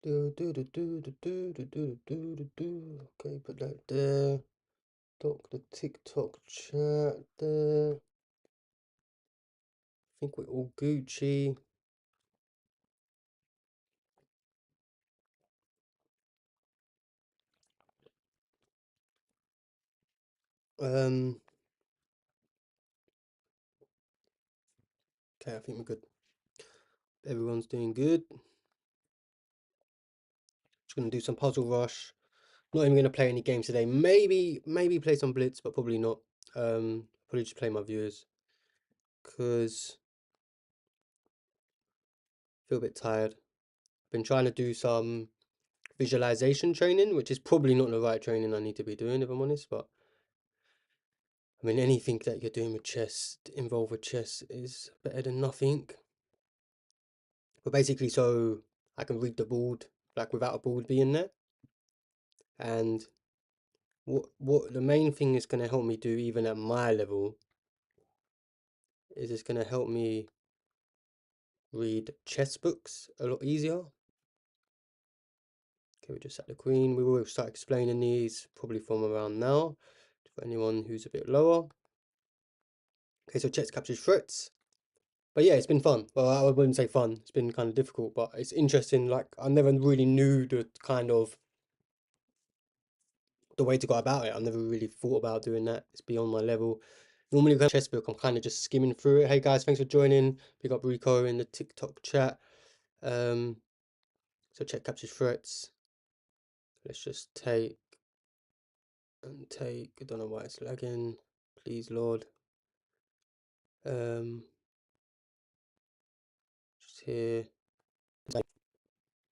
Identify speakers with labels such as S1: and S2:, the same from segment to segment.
S1: Okay, put that there. Talk the TikTok chat there. I think we're all Gucci. Okay, I think we're good. Everyone's doing good. Just gonna do some Puzzle Rush. Not even gonna play any games today. Maybe play some Blitz, but probably not. Probably just play my viewers. Cause I feel a bit tired. Been trying to do some visualization training, which is probably not the right training I need to be doing, if I'm honest, but I mean, anything that you're doing with chess, involved with chess, is better than nothing. But basically, so I can read the board, like without a board being there. And what the main thing is going to help me do, even at my level, is it's going to help me read chess books a lot easier. Okay, we just set the queen. We will start explaining these probably from around now, for anyone who's a bit lower. Okay, so chess captures threats. But yeah, it's been fun. Well, I wouldn't say fun. It's been kind of difficult, but it's interesting. Like, I never really knew the kind of the way to go about it. I never really thought about doing that. It's beyond my level. Normally, with a chess book, I'm kind of just skimming through it. Hey guys, thanks for joining. Pick up Rico in the TikTok chat. So check captures threats. Let's just take and take. I don't know why it's lagging. Please, Lord. Just here.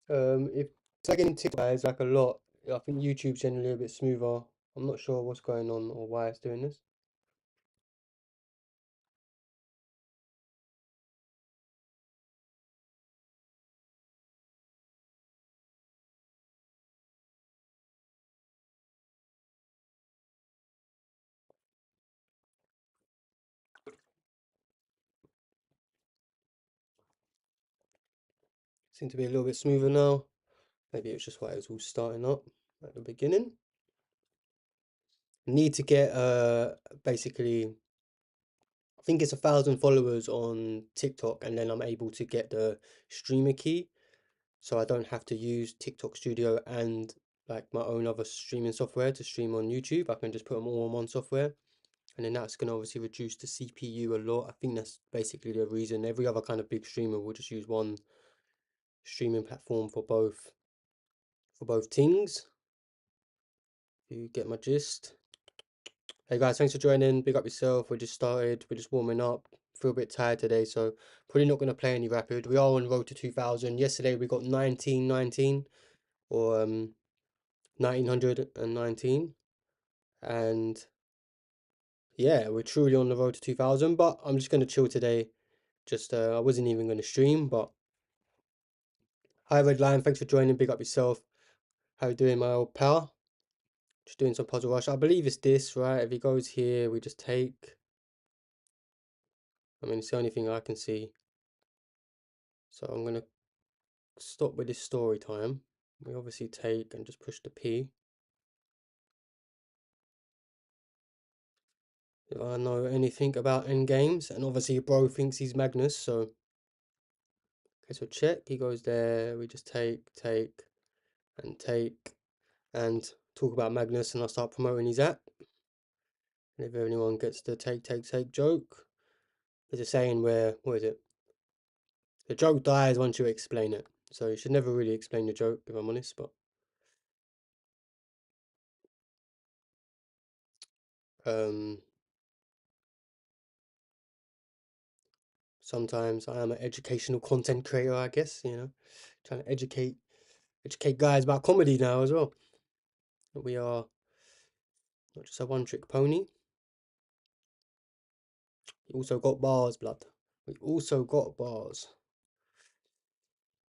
S1: If lagging TikTok guys like a lot, I think YouTube's generally a bit smoother. I'm not sure what's going on or why it's doing this. Seems to be a little bit smoother now. Maybe it's just why it was all starting up at the beginning. Need to get basically, I think it's 1,000 followers on TikTok, and then I'm able to get the streamer key, so I don't have to use TikTok Studio and like my own other streaming software to stream on YouTube. I can just put them all on one software, and then that's going to obviously reduce the CPU a lot. I think that's basically the reason. Every other kind of big streamer will just use one streaming platform for both things. You get my gist. Hey guys, thanks for joining. Big up yourself. We just started. We're just warming up. Feel a bit tired today, so probably not going to play any rapid. We are on road to 2000. Yesterday we got 1919 or 1919, and yeah, we're truly on the road to 2000. But I'm just going to chill today. Just I wasn't even going to stream, but hi Red Lion, thanks for joining. Big up yourself. How you doing, my old pal? Just doing some puzzle rush. I believe it's this, right? If he goes here, we just take. I mean, it's the only thing I can see. So I'm gonna stop with this story time. We obviously take and just push the P. If I know anything about endgames, and obviously bro thinks he's Magnus, so okay, so check, he goes there, we just take, and talk about Magnus, and I'll start promoting his app. And if anyone gets the take joke, there's a saying where, what is it? The joke dies once you explain it. So you should never really explain the joke, if I'm honest, but sometimes I am an educational content creator, I guess, trying to educate guys about comedy now as well. We are not just a one-trick pony. We also got bars, blood. We also got bars.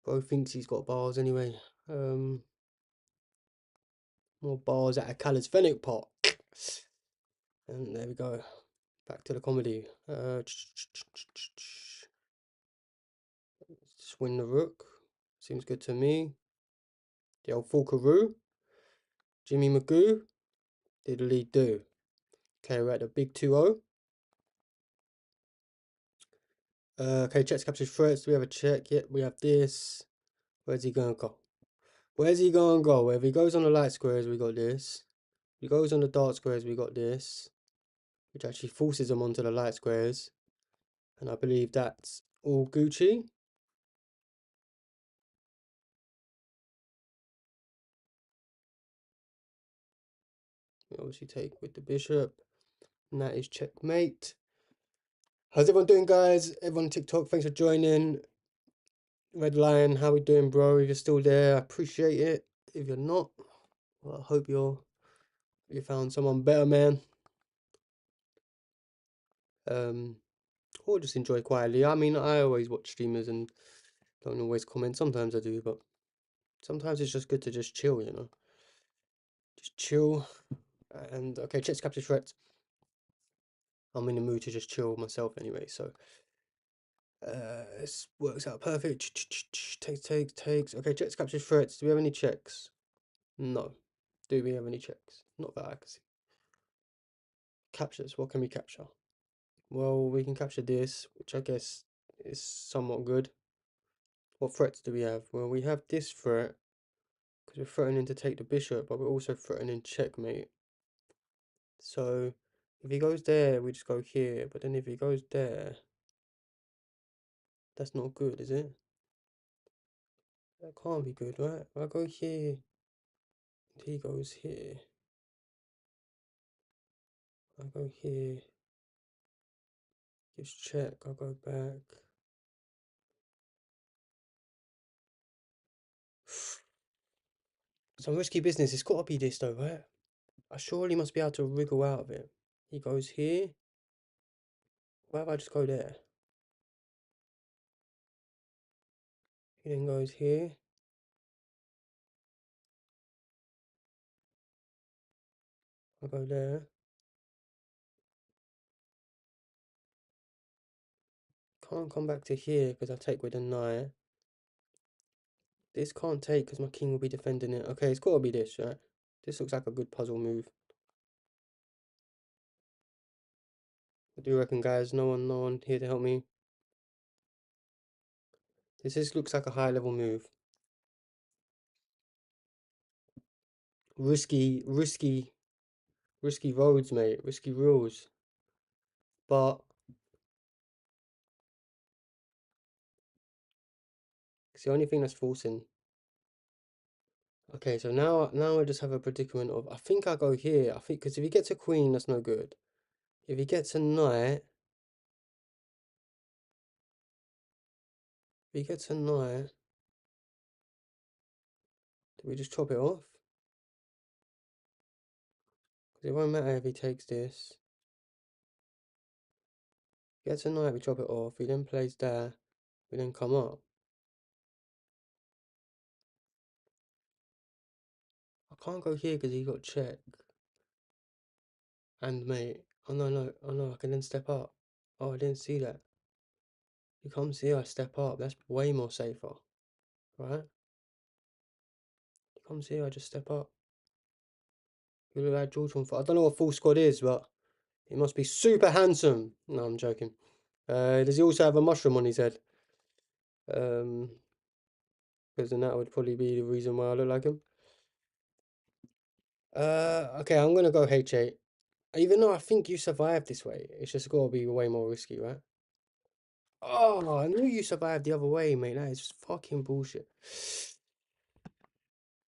S1: Bro thinks he's got bars anyway. More bars at a calisthenic pot. And there we go. Back to the comedy. Just win the rook. Seems good to me. The old Falkaroo. Jimmy Magoo. Diddly do. Okay, we're at the big 2-0. Okay, checks captures threats. Do we have a check? Yep, we have this. Where's he gonna go? Where's he gonna go? If he goes on the light squares, we got this. If he goes on the dark squares, we got this. Which actually forces him onto the light squares. And I believe that's all Gucci. We obviously take with the bishop. And that is checkmate. How's everyone doing, guys? Everyone on TikTok, thanks for joining. Red Lion, how we doing, bro? If you're still there, I appreciate it. If you're not, well, I hope you found someone better, man. Or just enjoy quietly. I mean, I always watch streamers and don't always comment. Sometimes I do, but sometimes it's just good to just chill, you know? Just chill. And okay, checks capture threats. I'm in the mood to just chill myself anyway, so this works out perfect. Takes. Okay, checks capture threats. Do we have any checks? No. Do we have any checks? Not that I can see. Captures. What can we capture? Well, we can capture this, which I guess is somewhat good. What threats do we have? Well, we have this threat, because we're threatening to take the bishop, but we're also threatening checkmate. So, if he goes there, we just go here, but then if he goes there, that's not good, is it? That can't be good, right? If I go here, and he goes here, I go here, gives check, I go back. Some risky business, it's got to be this though, right? I surely must be able to wriggle out of it. He goes here. Why if I just go there? He then goes here. I go there. Can't come back to here because I take with a knight. This can't take because my king will be defending it. Okay, it's got to be this, right? This looks like a good puzzle move. What do you reckon, guys? No one here to help me. This looks like a high level move. Risky roads, mate. Risky rules. But it's the only thing that's forcing. Okay, so now I just have a predicament of, I think I go here. I think, because if he gets a queen, that's no good. If he gets a knight, do we just chop it off? Because it won't matter if he takes this. Gets a knight, we chop it off. He then plays there. We then come up. I can't go here because he got check. And mate, oh no, I can then step up. Oh, I didn't see that. He comes here, I step up. That's way more safer, right? He comes here, I just step up. You look like George on. I don't know what full squad is, but he must be super handsome. No, I'm joking. Does he also have a mushroom on his head? Because then that would probably be the reason why I look like him. Okay, I'm gonna go H8. Even though I think you survived this way, it's just gotta be way more risky, right? Oh, I knew you survived the other way, mate. That is just fucking bullshit.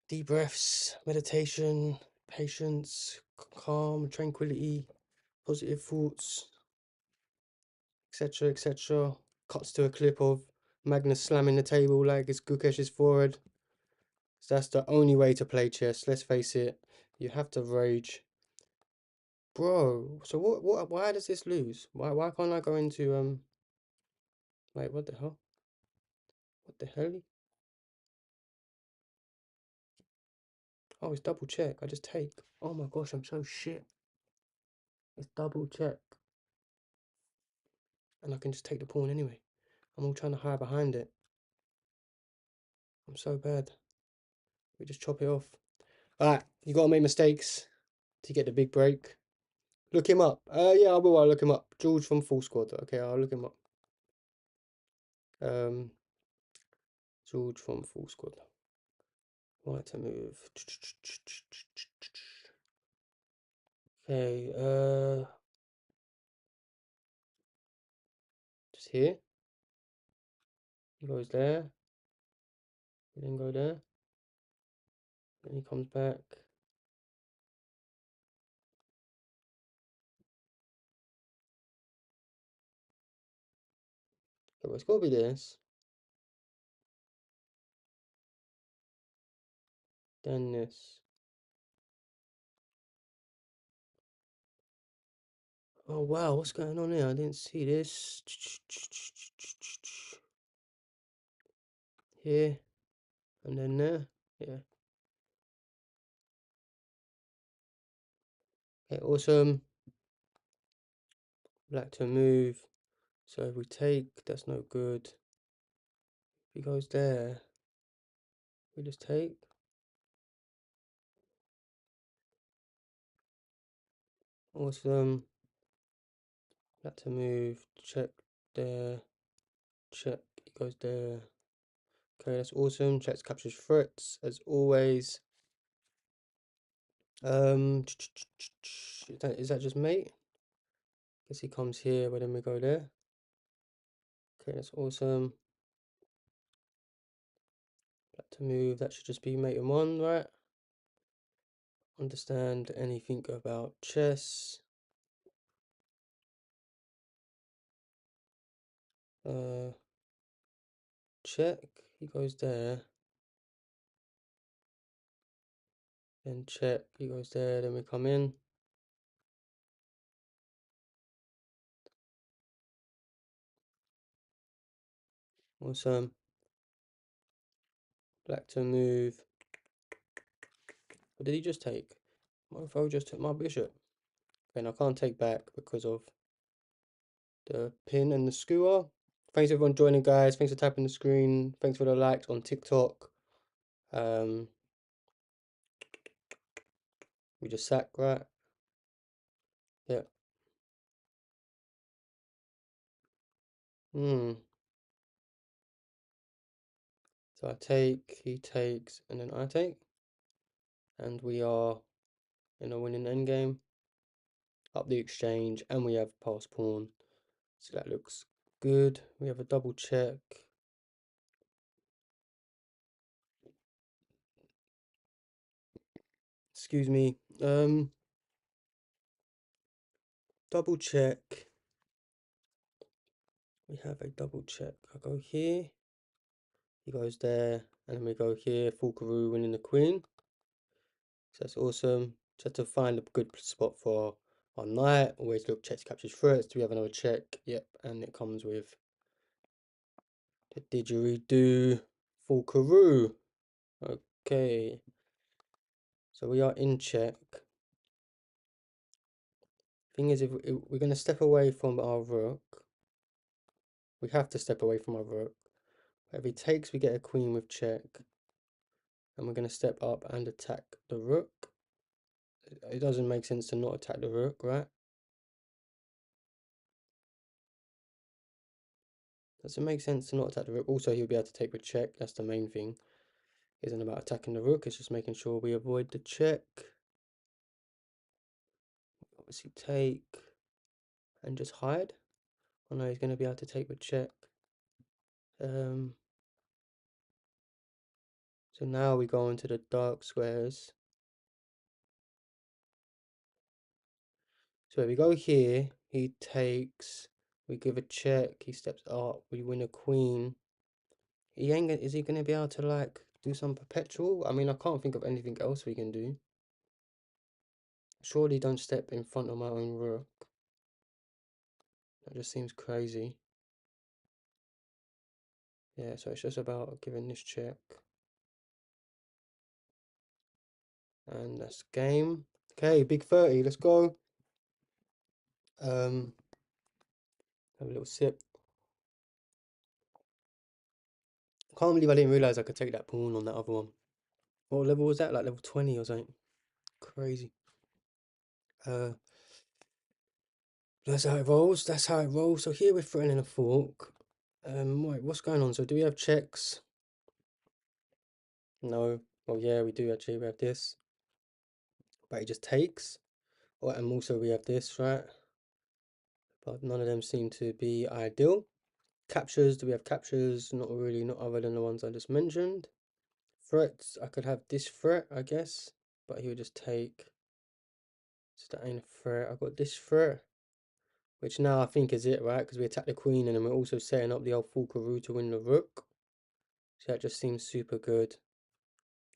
S1: Deep breaths, meditation, patience, calm, tranquility, positive thoughts, etc., etc. Cuts to a clip of Magnus slamming the table like it's Gukesh's forehead. So that's the only way to play chess. Let's face it, you have to rage. Bro, so why does this lose? Why can't I go into wait, what the hell? What the hell? Oh, it's double check. I just take. Oh my gosh, I'm so shit. It's double check. And I can just take the pawn anyway. I'm all trying to hide behind it. I'm so bad. We just chop it off. Alright, you gotta make mistakes to get the big break. Look him up. Yeah, I will. I'll look him up. George from Full Squad. Okay, I'll look him up. Um, George from Full Squad. Right to move. Okay, just here. He goes there. He then go there. Then he comes back. Okay, well, it's gotta be this. Then this. Oh wow, what's going on here? I didn't see this. Here and then there. Yeah. Okay, awesome. Black to move. So if we take, that's no good. If he goes there, we just take. Awesome. Black to move. Check there. Check. He goes there. Okay, that's awesome. Checks captures threats as always. Is that just mate? Guess he comes here, but then we go there. Okay, that's awesome. Black to move. That should just be mate and one, right? Understand anything about chess. Check. He goes there. Then check. He goes there. Then we come in. Awesome. Black to move. What did he just take? My foe just took my bishop. Okay, and I can't take back because of the pin and the skewer. Thanks everyone joining, guys. Thanks for tapping the screen. Thanks for the likes on TikTok. We just sack, right? Yeah. So I take, he takes, and then I take. And we are in a winning endgame. Up the exchange, and we have pass pawn. So that looks good. We have a double check. Excuse me. Double check. We have a double check. I go here. He goes there, and then we go here. Fulkaroo winning the queen. So that's awesome. Just to find a good spot for our knight. Always look checks captures first. Do we have another check? Yep, and it comes with the didgeridoo Fulkaroo. Okay. So we are in check. Thing is, if we're going to step away from our rook, we have to step away from our rook. If he takes, we get a queen with check. And we're going to step up and attack the rook. It doesn't make sense to not attack the rook, right? Does it make sense to not attack the rook? Also, he'll be able to take with check. That's the main thing. It isn't about attacking the rook. It's just making sure we avoid the check. Obviously take and just hide. Oh no, he's going to be able to take with check. So now we go into the dark squares. So if we go here, he takes, we give a check, he steps up, we win a queen. He ain't gonna, is he gonna be able to like do some perpetual? I mean, I can't think of anything else we can do. Surely don't step in front of my own rook. That just seems crazy. Yeah, so it's just about giving this check. And that's game. Okay, big 30, let's go. Have a little sip. Can't believe I didn't realize I could take that pawn on that other one. What level was that? Like level 20 or something. Crazy. Uh, that's how it rolls. That's how it rolls. So here we're threatening a fork. Wait, what's going on? So do we have checks? No. Well, yeah, we do actually. We have this. But it just takes. Oh, and also we have this, right? But none of them seem to be ideal. Captures, do we have captures? Not really, not other than the ones I just mentioned. Threats, I could have this threat, I guess. But he would just take. So that ain't a threat. I've got this threat. Which now I think is it, right? Because we attack the queen and then we're also setting up the old Falcaroo to win the rook. So that just seems super good.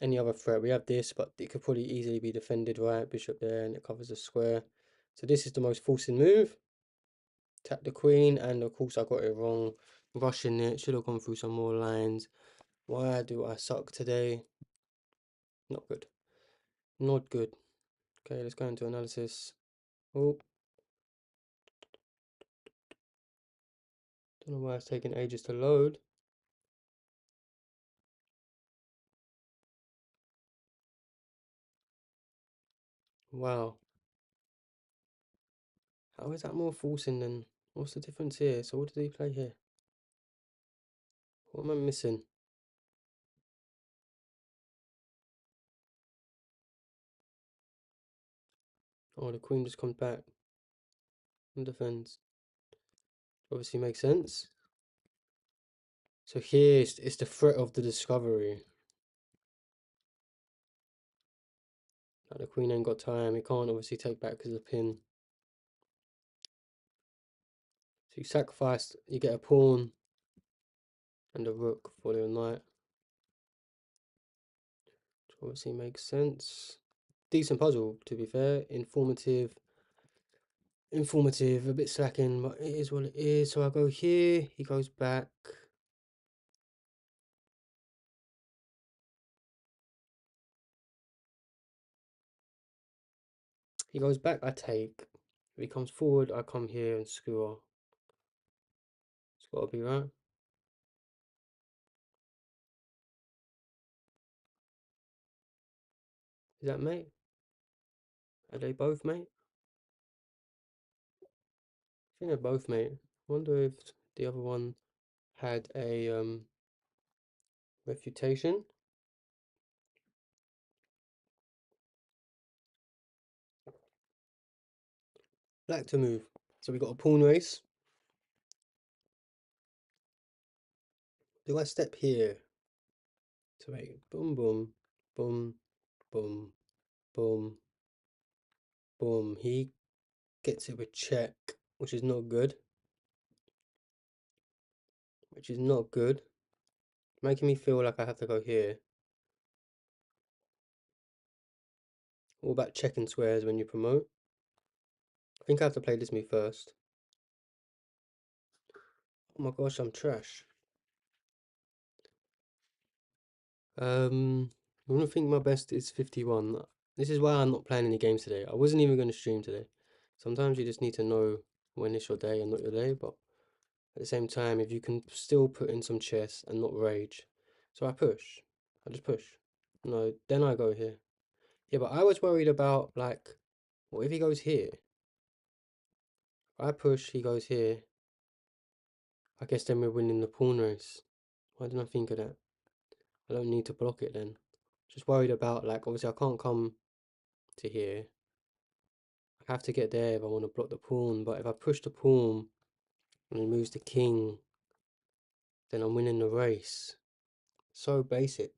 S1: Any other threat, we have this, but it could probably easily be defended, right? Bishop there, and it covers the square. So this is the most forcing move. Tap the queen, and of course I got it wrong. Rushing it, should have gone through some more lines. Why do I suck today? Not good. Not good. Okay, let's go into analysis. Oh, don't know why it's taking ages to load. Wow. How is that more forcing than... What's the difference here? So what did he play here? What am I missing? Oh, the queen just comes back and defends. Obviously makes sense. So here it's the threat of the discovery. Like the queen ain't got time. He can't obviously take back because of the pin. So you sacrifice, you get a pawn and a rook for the knight. Which obviously makes sense. Decent puzzle, to be fair. Informative. Informative, a bit slacking, but it is what it is. So I go here, he goes back. He goes back, I take. If he comes forward, I come here and skewer. It's gotta be right. Is that mate? Are they both mate? I think they're both mate. Wonder if the other one had a refutation. Black to move. So we got a pawn race. Do I step here? So wait, boom, boom, boom, boom, boom, boom. He gets it with check, which is not good. Which is not good. Making me feel like I have to go here. All about checking squares when you promote. I think I have to play this move first. Oh my gosh, I'm trash. I want to think my best is 51. This is why I'm not playing any games today. I wasn't even going to stream today. Sometimes you just need to know when it's your day and not your day, but at the same time, if you can still put in some chess and not rage. So I push. I just push. No, then I go here. Yeah, but I was worried about, like, what if he goes here? I push, he goes here. I guess then we're winning the pawn race. Why didn't I think of that? I don't need to block it then. Just worried about, like, obviously I can't come to here. I have to get there if I want to block the pawn, but if I push the pawn and he moves the king, then I'm winning the race. So basic.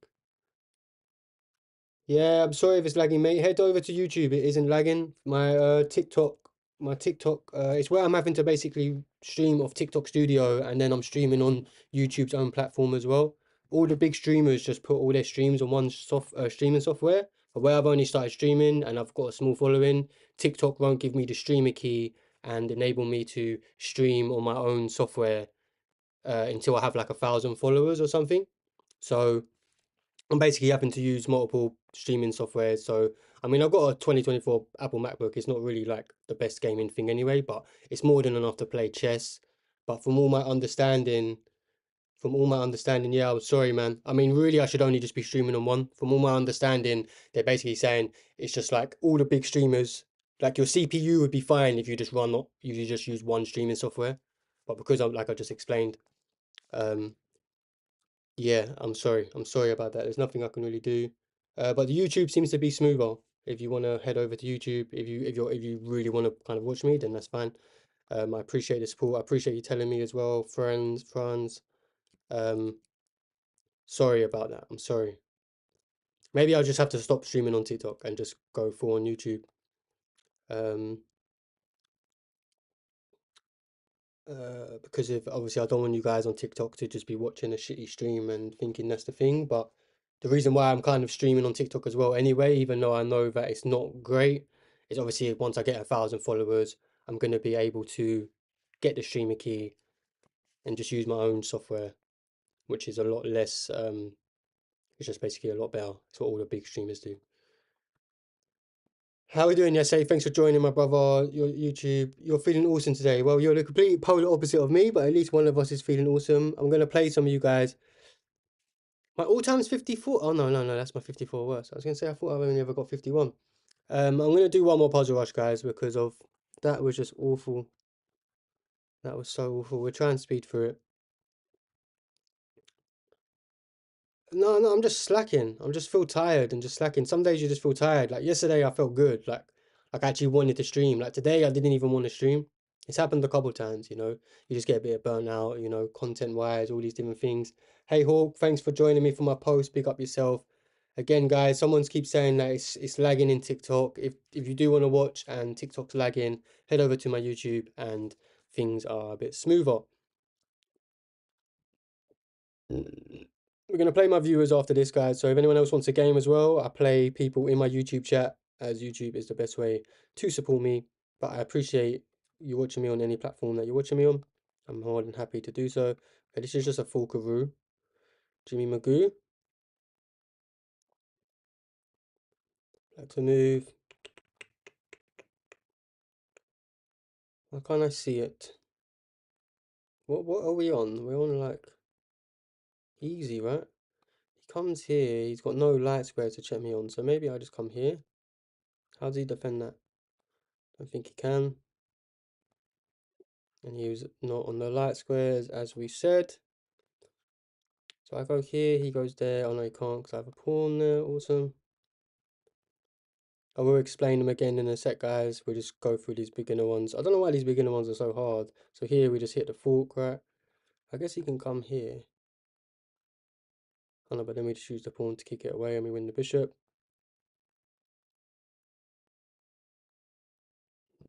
S1: Yeah, I'm sorry if it's lagging, mate. Head over to YouTube. It isn't lagging. My TikTok, it's where I'm having to basically stream off TikTok Studio, and then I'm streaming on YouTube's own platform as well. All the big streamers just put all their streams on one streaming software. But where I've only started streaming and I've got a small following, TikTok won't give me the streamer key and enable me to stream on my own software until I have like 1,000 followers or something. So I'm basically having to use multiple streaming software. So, I mean, I've got a 2024 Apple MacBook. It's not really like the best gaming thing anyway, but it's more than enough to play chess. But from all my understanding From all my understanding, yeah, I'm sorry, man. I mean, really, I should only just be streaming on one. From all my understanding, they're basically saying it's just like all the big streamers, like your CPU would be fine if you just you just use one streaming software. But because I'm like I just explained, um, yeah, I'm sorry. I'm sorry about that. There's nothing I can really do. But the YouTube seems to be smoother. If you want to head over to YouTube, if you really want to kind of watch me, then that's fine. I appreciate the support. I appreciate you telling me as well, friends. Um, Sorry about that. I'm sorry. Maybe I'll just have to stop streaming on TikTok and just go full on YouTube. Um, because of obviously I don't want you guys on TikTok to just be watching a shitty stream and thinking that's the thing. But the reason why I'm kind of streaming on TikTok as well anyway, even though I know that it's not great, is obviously once I get 1,000 followers, I'm gonna be able to get the streamer key and just use my own software, which is a lot less. It's just basically a lot better. It's what all the big streamers do. How are we doing, Yase? Thanks for joining, my brother. Your YouTube. You're feeling awesome today. Well, you're the complete polar opposite of me, but at least one of us is feeling awesome. I'm gonna play some of you guys. My all-time is 54. Oh no, that's my 54 worse. I was gonna say I thought I only ever got 51. I'm gonna do one more puzzle rush, guys, because of that was just awful. That was so awful. We're trying to speed through it. No, I'm just slacking. I'm just feel tired and just slacking. Some days you just feel tired. Like yesterday, I felt good. Like I actually wanted to stream. Like today, I didn't even want to stream. It's happened a couple times, you know. You just get a bit of burnout, you know, content-wise, all these different things. Hey Hawk, thanks for joining me for my post. Pick up yourself. Again, guys, someone keeps saying that it's lagging in TikTok. If you do want to watch and TikTok's lagging, head over to my YouTube and things are a bit smoother. We're going to play my viewers after this, guys. So if anyone else wants a game as well, I play people in my YouTube chat, as YouTube is the best way to support me. But I appreciate you watching me on any platform that you're watching me on. I'm more than happy to do so. Okay, this is just a full Karoo. Jimmy Magoo. Like to move. Why can't I see it? What are we on? We're on like easy, right? He comes here, he's got no light square to check me on, so maybe I just come here. How does he defend that? Don't think he can. And he was not on the light squares as we said. So I go here, he goes there. Oh no, he can't because I have a pawn there. Awesome. I will explain them again in a sec, guys. We'll just go through these beginner ones. I don't know why these beginner ones are so hard. So here we just hit the fork, right? I guess he can come here. Oh no, but then we just use the pawn to kick it away and we win the bishop.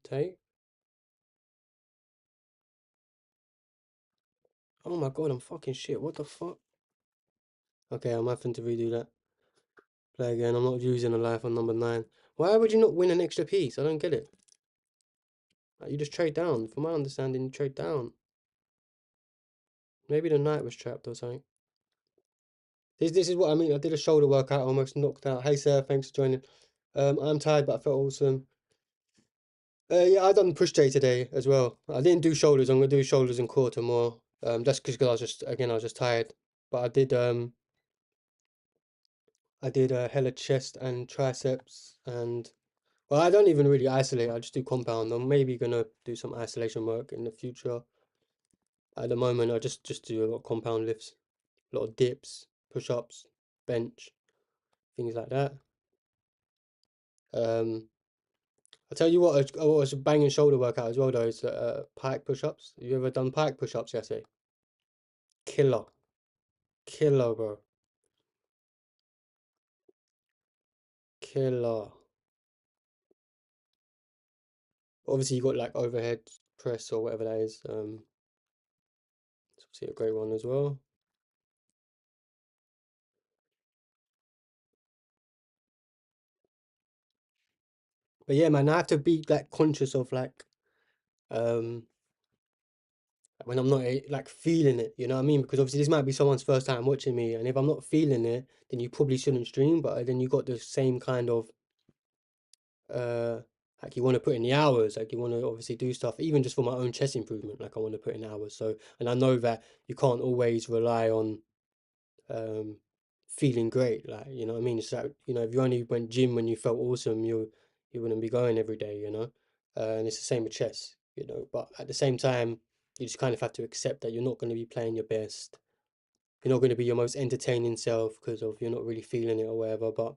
S1: Take. Oh my god, I'm fucking shit. What the fuck? Okay, I'm having to redo that. Play again. I'm not using a life on number 9. Why would you not win an extra piece? I don't get it. Like, you just trade down. From my understanding, you trade down. Maybe the knight was trapped or something. This is what I mean. I did a shoulder workout, almost knocked out. Hey sir, thanks for joining. I'm tired, but I felt awesome. Yeah, I done push day today as well. I didn't do shoulders. I'm gonna do shoulders and core tomorrow. That's because I was just again I was just tired. But I did hella chest and triceps and well I don't even really isolate. I just do compound. I'm maybe gonna do some isolation work in the future. At the moment, I just do a lot of compound lifts, a lot of dips, push-ups, bench, things like that. Um, I'll tell you what was a banging shoulder workout as well though is pike push-ups. Have you ever done pike push-ups, Jesse? Killer. Killer, bro. Killer. Obviously you got like overhead press or whatever that is. It's obviously a great one as well. But yeah, man, I have to be like conscious of um when I'm not like feeling it, you know what I mean? Because obviously this might be someone's first time watching me, and if I'm not feeling it, then you probably shouldn't stream. But then you got the same kind of uh Like you want to put in the hours, like you want to obviously do stuff, even just for my own chest improvement. Like I want to put in hours. So, and I know that you can't always rely on um feeling great. Like you know what I mean. It's like if you only went gym when you felt awesome, you wouldn't be going every day. And it's the same with chess. But at the same time, you just kind of have to accept that you're not going to be playing your best. You're not going to be your most entertaining self because of you're not really feeling it or whatever. But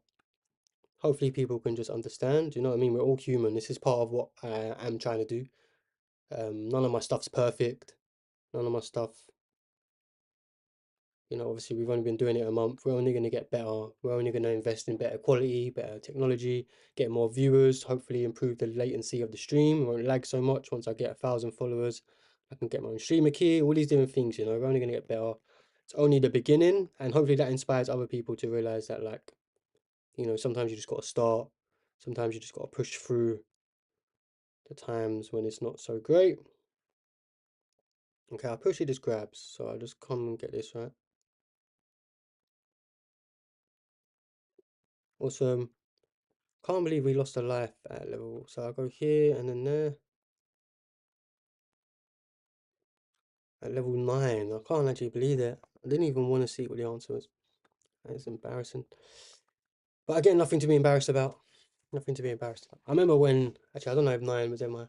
S1: hopefully people can just understand. You know what I mean? We're all human. This is part of what I am trying to do. None of my stuff's perfect. None of my stuff, obviously we've only been doing it a month. We're only going to get better. We're only going to invest in better quality, better technology, get more viewers, hopefully improve the latency of the stream. It won't lag so much. Once I get 1,000 followers, I can get my own streamer key, all these different things, we're only going to get better. It's only the beginning, and hopefully that inspires other people to realize that, like, sometimes you just got to start. Sometimes you just got to push through the times when it's not so great. Okay, I'll push it just grabs, so I'll just come and get this right. Awesome. Can't believe we lost a life at level. So I'll go here and then there at level 9. I can't actually believe it. I didn't even want to see what the answer was. It's embarrassing. But again, nothing to be embarrassed about. Nothing to be embarrassed about. I remember when, actually, I don't know if 9 was in my.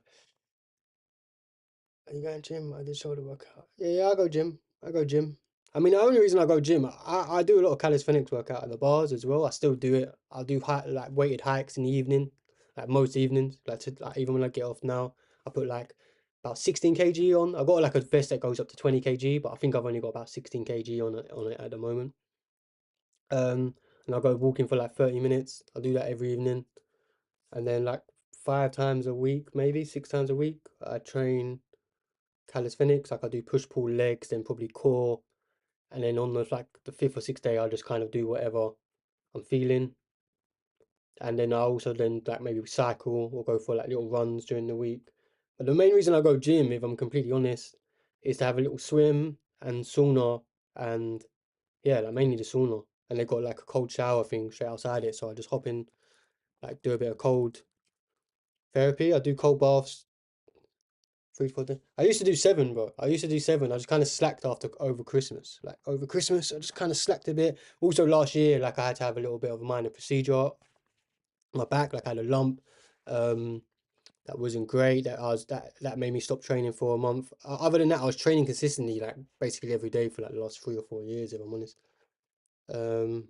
S1: Are you going gym? I did shoulder workout. Yeah, I go gym. I go gym. I mean, the only reason I go gym, I do a lot of calisthenics workout at the bars as well. I still do it. I'll do like weighted hikes in the evening, like most evenings. Like even when I get off now, I put like about 16 kg on. I got like a vest that goes up to 20 kg, but I think I've only got about 16 kg on it at the moment. And I'll go walking for like 30 minutes. I'll do that every evening, and then like 5 times a week, maybe 6 times a week, I train calisthenics. Like I do push pull legs, then probably core, and then on the fifth or sixth day, I'll just kind of do whatever I'm feeling. And then I also then like maybe cycle or go for like little runs during the week. But the main reason I go gym, if I'm completely honest, is to have a little swim and sauna, and yeah, like mainly the sauna. And they've got like a cold shower thing straight outside it, so I just hop in, like do a bit of cold therapy. I do cold baths 3, 4 days. I used to do 7, bro. I used to do 7. I just kind of slacked after over Christmas. Like over Christmas, I just kind of slacked a bit. Also last year, like I had to have a little bit of a minor procedure on my back. Like I had a lump. Um, that wasn't great. That made me stop training for a month. Other than that, I was training consistently, like basically every day for like the last 3 or 4 years, if I'm honest. Um,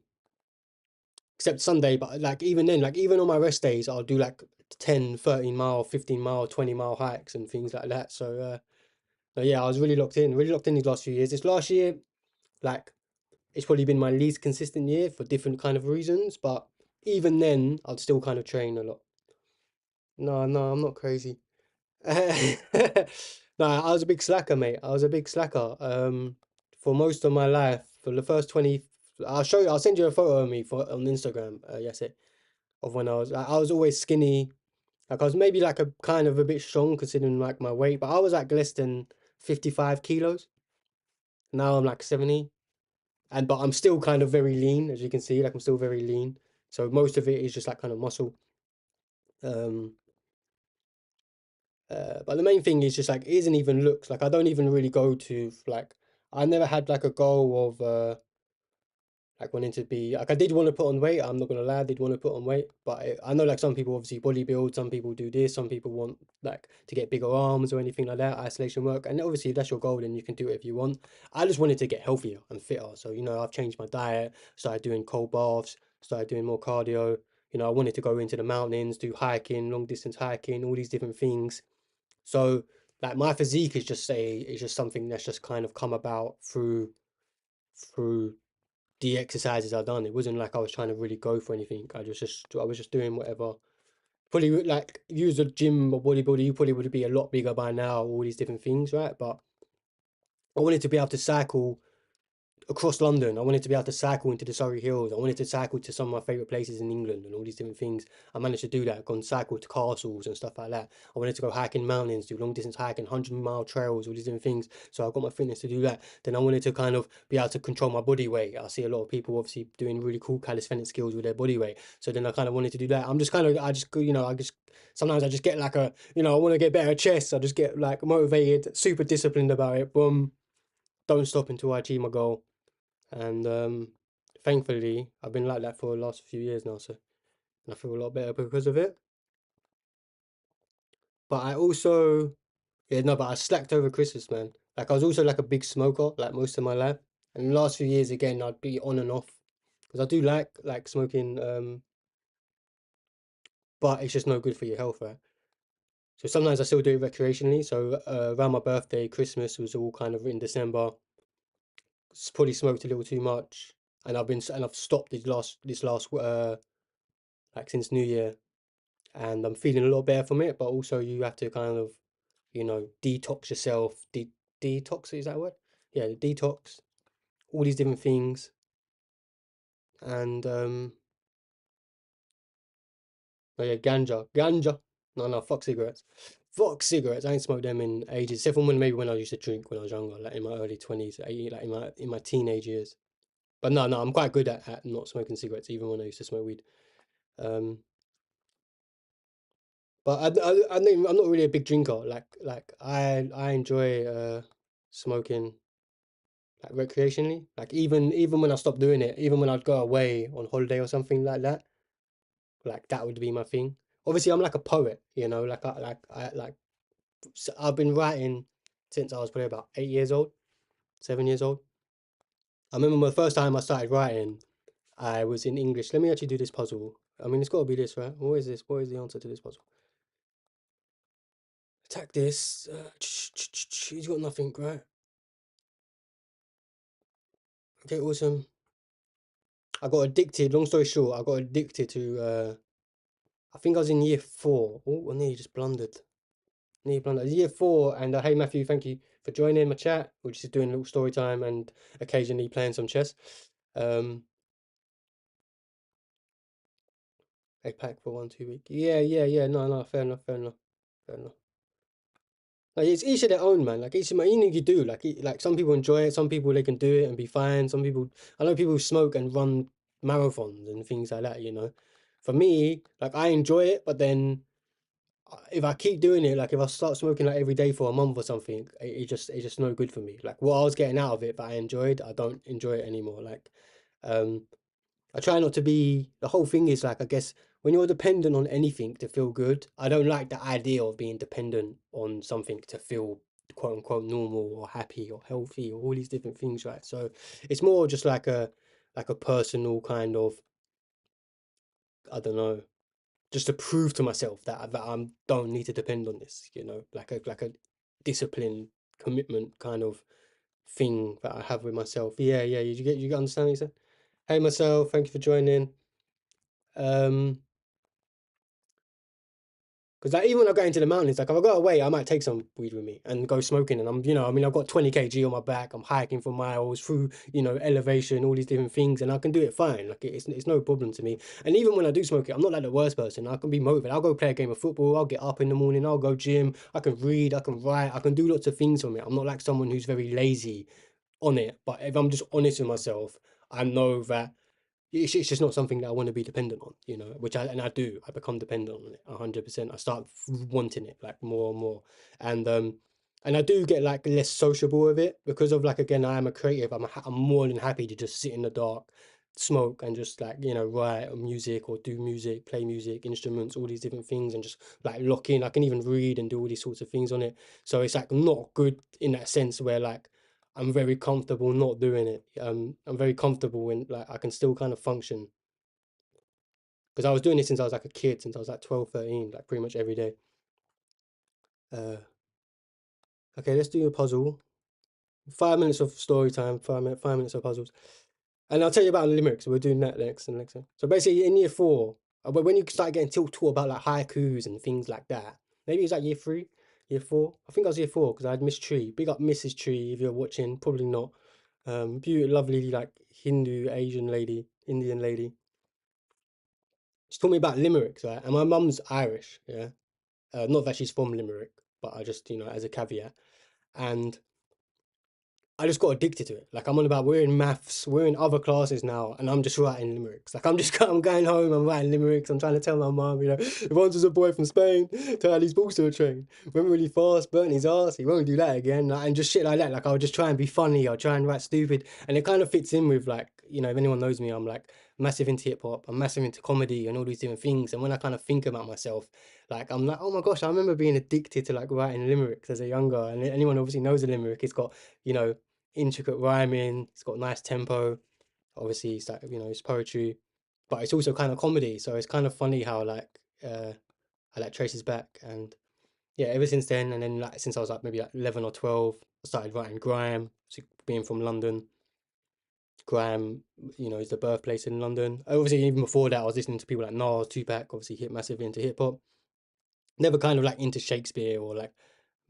S1: except Sunday, but like even then, like even on my rest days, I'll do like 10, 13 mile, 15 mile, 20 mile hikes and things like that. So yeah, I was really locked in these last few years. This last year, like, it's probably been my least consistent year for different kind of reasons, but even then, I'd still kind of train a lot. No, no, I'm not crazy. No, I was a big slacker, mate. I was a big slacker. For most of my life, for the first 20, I'll show you, I'll send you a photo of me on Instagram, yes, of when I was always skinny. Like I was maybe like a kind of a bit strong considering like my weight, but I was like less than 55 kilos. Now I'm like 70, but I'm still kind of very lean, as you can see. Like I'm still very lean. So most of it is just like kind of muscle. Um, but the main thing is just like it isn't even looks. Like I don't even really go to like I never had like a goal of like wanting to be like I did want to put on weight. I'm not gonna lie, I did want to put on weight, but I know like some people obviously bodybuild, some people do this, some people want like to get bigger arms or anything like that, isolation work, and obviously if that's your goal, then you can do it if you want. I just wanted to get healthier and fitter, so I've changed my diet, started doing cold baths, started doing more cardio. I wanted to go into the mountains, do hiking, long distance hiking, all these different things. So like my physique is just something that's just kind of come about through the exercises I've done. It wasn't like I was trying to really go for anything. I was just doing whatever. Probably like if you was a gym or bodybuilder, you probably would be a lot bigger by now, all these different things, right? But I wanted to be able to cycle across London. I wanted to be able to cycle into the Surrey Hills. I wanted to cycle to some of my favourite places in England and all these different things. I managed to do that. Gone cycle to castles and stuff like that. I wanted to go hiking mountains, do long distance hiking, 100-mile trails, all these different things. So I got my fitness to do that. Then I wanted to kind of be able to control my body weight. I see a lot of people obviously doing really cool calisthenic skills with their body weight. So then I kind of wanted to do that. I'm just kind of, I just, I just, sometimes I just get like I want to get better at chess. I just get like motivated, super disciplined about it. Boom, don't stop until I achieve my goal. And thankfully, I've been like that for the last few years now, so and I feel a lot better because of it. But I also, yeah, no, but I slacked over Christmas, man. Like I was also like a big smoker, like most of my life. And the last few years, again, I'd be on and off because I do like smoking, but it's just no good for your health, right? So sometimes I still do it recreationally. So around my birthday, Christmas was all kind of in December. Probably smoked a little too much, and I've stopped this last like since New Year, and I'm feeling a lot better from it. But also, you have to kind of, detox yourself. Detox, is that a word? Yeah, detox. All these different things, and oh yeah, ganja. No, no, fuck cigarettes. Fuck cigarettes. I ain't smoked them in ages, except for maybe when I used to drink when I was younger, like in my early 20s, like in my teenage years. But no, no, I'm quite good at not smoking cigarettes, even when I used to smoke weed. Um, but I'm not really a big drinker. Like I enjoy smoking like recreationally. Like even when I stopped doing it, even when I'd go away on holiday or something like that would be my thing. Obviously, I'm like a poet, I've been writing since I was probably about 8 years old, 7 years old. I remember the first time I started writing, I was in English. Let me actually do this puzzle. I mean, it's got to be this, right? What is this? What is the answer to this puzzle? Attack this. He's got nothing, right? Okay, awesome. I got addicted. Long story short, I got addicted to. I think I was in year four. Oh, I nearly just blundered. Nearly blundered. Year four, and hey Matthew, thank you for joining my chat. We're just doing a little story time and occasionally playing some chess. Um, a pack for 1 2 week. Yeah, yeah, yeah. No, no, fair enough, fair enough, fair enough. Like it's each of their own, man. Like each of my, anything you do, like some people enjoy it, some people they can do it and be fine. Some people, I know people who smoke and run marathons and things like that. For me, like I enjoy it, but then if I keep doing it, like if I start smoking like every day for a month or something, it's just no good for me. Like what I was getting out of it that I enjoyed, I don't enjoy it anymore. Like, um, I try not to be. The whole thing is like, I guess when you're dependent on anything to feel good, I don't like the idea of being dependent on something to feel quote unquote normal or happy or healthy or all these different things, right? So it's more just like a personal kind of, I don't know, just to prove to myself that I don't need to depend on this, like a discipline commitment kind of thing that I have with myself. Yeah, yeah, you understand what you said? Hey myself, thank you for joining. Um, because like even when I go into the mountains, like if I go away, I might take some weed with me and go smoking. And I mean, I've got 20 kg on my back. I'm hiking for miles through, elevation, all these different things, and I can do it fine. Like it's no problem to me. And even when I do smoke it, I'm not like the worst person. I can be motivated. I'll go play a game of football. I'll get up in the morning. I'll go gym. I can read. I can write. I can do lots of things from it. I'm not like someone who's very lazy on it. But if I'm just honest with myself, I know that it's just not something that I want to be dependent on, which I do. I become dependent on it 100%. I start wanting it like more and more, and I do get like less sociable with it because of like again I am a creative. I'm more than happy to just sit in the dark, smoke, and just like write music or do music, play music, instruments, all these different things, and just like lock in. I can even read and do all these sorts of things on it. So it's like not good in that sense where like I'm very comfortable not doing it. I'm very comfortable when like I can still kind of function because I was doing it since I was like a kid, since I was like 12, 13, like pretty much every day. Uh, okay, let's do a puzzle. 5 minutes of story time, 5 minutes of puzzles. And I'll tell you about limericks. We're doing that next time. So basically, in year four, when you start getting taught about like haikus and things like that, maybe it's like year three, year four. I think I was year four because I had Miss Tree. Big up Mrs. Tree if you're watching. Probably not. Beautiful, lovely, like Hindu, Asian lady, Indian lady. She taught me about limericks, right? And my mum's Irish, yeah. Not that she's from Limerick, but I just, as a caveat. And I just got addicted to it. Like I'm on about we're in maths, we're in other classes now, and I'm just writing limericks. Like I'm going home, I'm writing limericks. I'm trying to tell my mum, if once was a boy from Spain, tied his balls to a train, went really fast, burnt his ass. He won't do that again, like, and just shit like that. Like I'll just try and be funny. I'll try and write stupid, and it kind of fits in with like if anyone knows me, I'm like massive into hip hop. I'm massive into comedy and all these different things. And when I kind of think about myself, like I'm like, oh my gosh, I remember being addicted to like writing limericks as a younger. And anyone obviously knows a limerick. It's got you know intricate rhyming. It's got nice tempo. Obviously, it's like it's poetry, but it's also kind of comedy. So it's kind of funny how like I like traces back and yeah, ever since then, and then like since I was like maybe like 11 or 12, I started writing grime. So being from London, grime, is the birthplace in London. Obviously, even before that, I was listening to people like Nas, Tupac. Obviously, hit massively into hip hop. Never kind of like into Shakespeare or like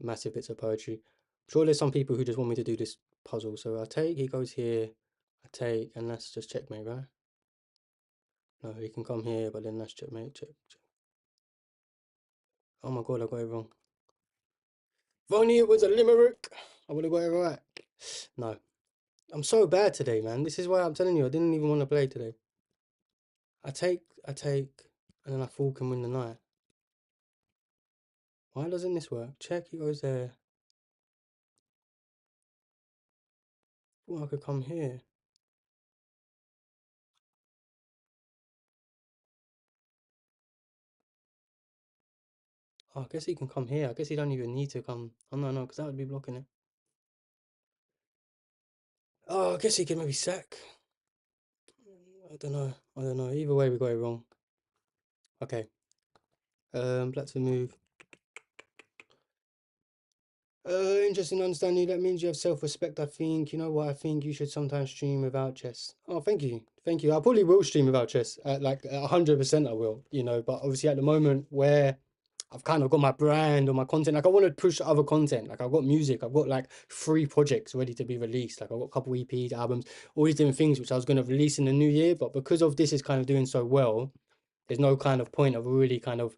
S1: massive bits of poetry. I'm sure there's some people who just want me to do this puzzle. So I take, he goes here, I take, and let's just checkmate, right? No, he can come here, but then that's checkmate, check. Oh my god, I got it wrong. If only it was a limerick, I would have got it right. No, I'm so bad today, man. This is why I'm telling you, I didn't even want to play today. I take, and then I fall can win the night. Why doesn't this work? Check, he goes there. Oh, I could come here. Oh, I guess he can come here. I guess he don't even need to come. Oh, no, because that would be blocking it. Oh, I guess he can maybe sack. I don't know. I don't know. Either way, we got it wrong. Okay. Black to move. Interesting understanding. That means you have self-respect, I think. You know what? I think you should sometimes stream without chess. Oh, thank you. Thank you. I probably will stream without chess. Like 100% I will, but obviously at the moment where I've kind of got my brand or my content, like I want to push other content. Like I've got music, I've got like 3 projects ready to be released. Like I've got a couple EPs, albums, all these different things which I was going to release in the new year. But because of this is kind of doing so well, there's no kind of point of really kind of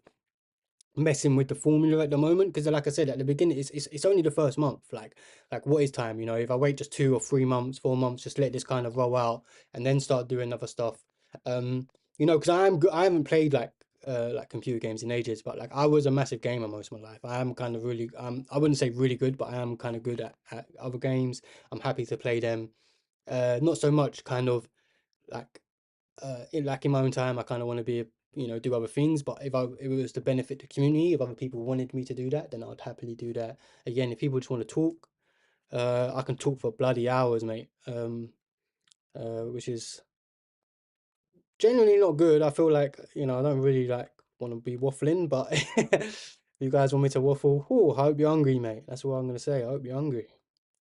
S1: messing with the formula at the moment because like I said at the beginning it's only the first month like what is time if I wait just 2 or 3 months 4 months just let this kind of roll out and then start doing other stuff because I haven't played like computer games in ages but like I was a massive gamer most of my life I am kind of really I wouldn't say really good but I am kind of good at other games I'm happy to play them not so much kind of like in my own time, I kind of want to be, do other things. But if it was to benefit the community, if other people wanted me to do that, then I'd happily do that. Again, if people just want to talk, I can talk for bloody hours, mate. Which is genuinely not good. I feel like, I don't really like want to be waffling, but if you guys want me to waffle, oh, I hope you're hungry, mate. That's what I'm gonna say. I hope you're hungry.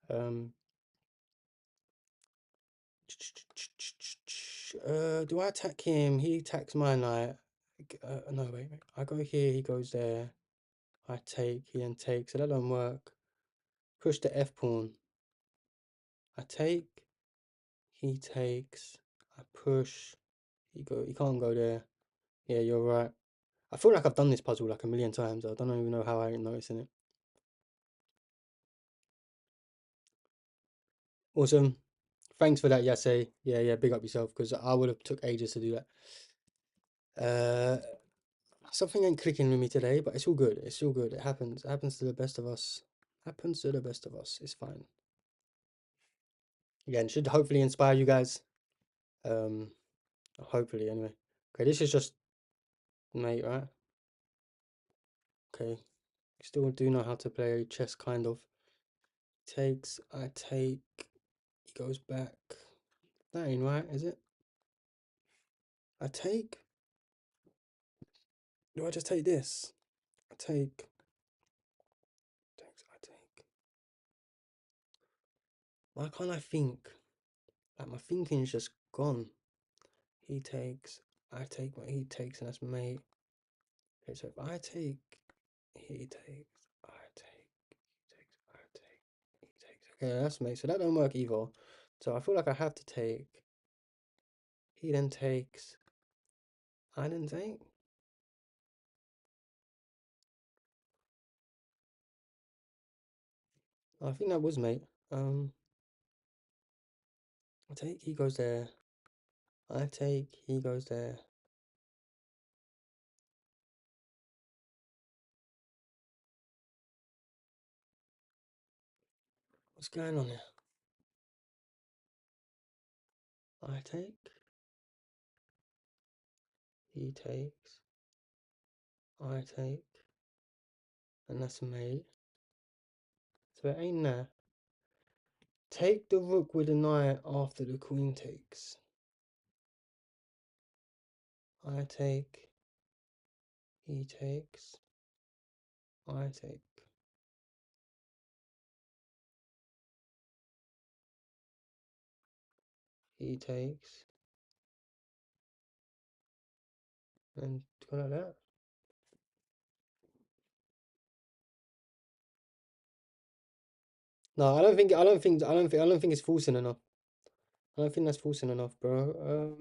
S1: Um, do I attack him? He attacks my knight. No, wait. I go here, he goes there. I take, he then takes. So that don't work. Push the F pawn. I take, he takes. I push. He can't go there. Yeah, you're right. I feel like I've done this puzzle like a million times. I don't even know how I ain't noticing it. Awesome. Thanks for that, Yase. Yeah, yeah, big up yourself because I would have took ages to do that. Uh, Something ain't clicking with me today, but it's all good. It's all good. It happens. It happens to the best of us. Happens to the best of us. It's fine. Again, should hopefully inspire you guys. Um, Hopefully anyway. Okay, this is just mate, right? Okay. Still do know how to play chess kind of. Takes, I take, he goes back. That ain't right, is it? I take. Do I just take this? I take. Takes, I take. Why can't I think? Like my thinking's just gone. He takes, I take what he takes, and that's mate. Okay, so if I take, he takes, I take, he takes, I take, he takes. Okay, that's mate. So that don't work either. So I feel like I have to take. He then takes. I then take. I think that was mate. I take. He goes there. I take. He goes there. What's going on here? I take. He takes. I take. And that's mate. So it ain't there. Take the rook with the knight after the queen takes. I take. He takes. I take. He takes. And go like that. No, I don't think it's forcing enough. I don't think that's forcing enough, bro.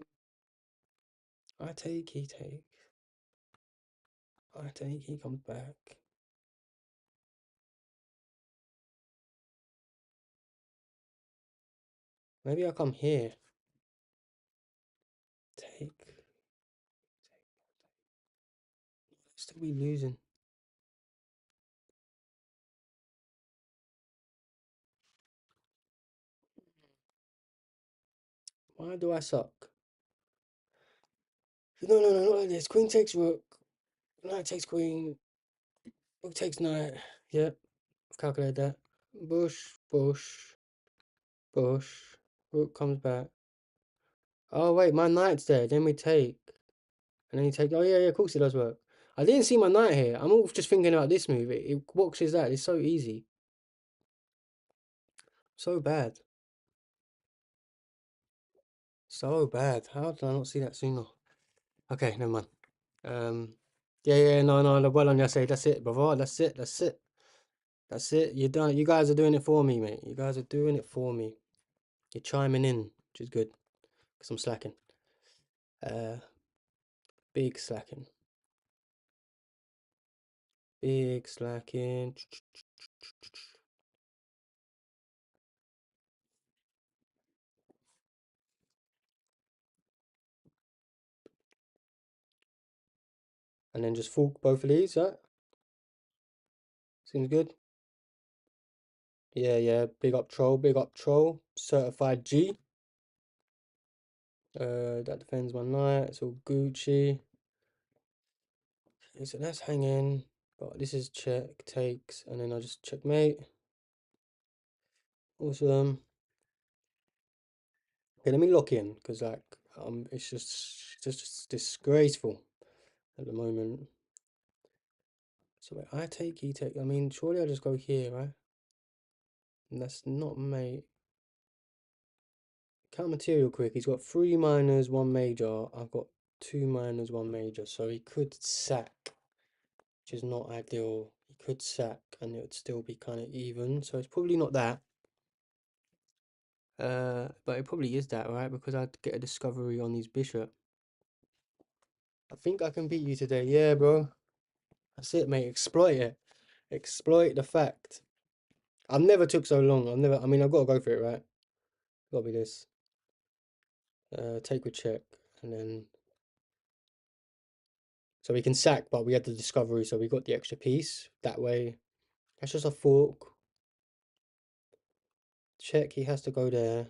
S1: I take, he take. I take, he comes back. Maybe I come here. Take. Still be losing. Why do I suck? No, no, no, not like this. Queen takes rook. Knight takes queen. Rook takes knight. Yep, I've calculated that. Bush, bush, bush. Rook comes back. Oh, wait, my knight's there. Then we take. And then you take. Oh, yeah, yeah, of course it does work. I didn't see my knight here. I'm all just thinking about this move. What is that? It's so easy. So bad. So bad. How did I not see that sooner? Okay, never mind. Yeah, yeah, no, no, well on, I say that's it, brother. That's it. That's it. That's it. You're done. You guys are doing it for me, mate. You guys are doing it for me. You're chiming in, which is good, because I'm slacking. Uh, big slacking. Big slacking. And then just fork both of these, right? Seems good. Yeah, yeah. Big up troll. Big up troll. Certified G. That defends my knight. It's all Gucci. Okay, so that's hanging. But this is check, takes, and then I just checkmate. Awesome. Okay, let me lock in because like it's just disgraceful at the moment. So wait, I take, he take. I mean, surely I just go here, right? And that's not mate. Count material quick. He's got 3 minors, 1 major. I've got 2 minors, 1 major. So he could sack, which is not ideal. He could sack, and it would still be kind of even. So it's probably not that. But it probably is that, right? Because I'd get a discovery on his bishop. I think I can beat you today. Yeah, bro. That's it, mate. Exploit it. Exploit the fact. I've never took so long. I mean, I've got to go for it, right? Got to be this. Take with check. And then, so we can sack, but we had the discovery, so we got the extra piece. That way, that's just a fork. Check, he has to go there.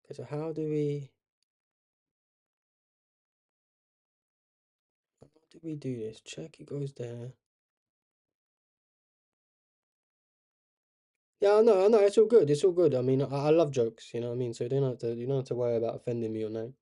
S1: Okay, so how do we do this? Check, he goes there. Yeah, I know, it's all good. It's all good. I mean, I love jokes, you know what I mean? So you don't have to worry about offending me or nothing.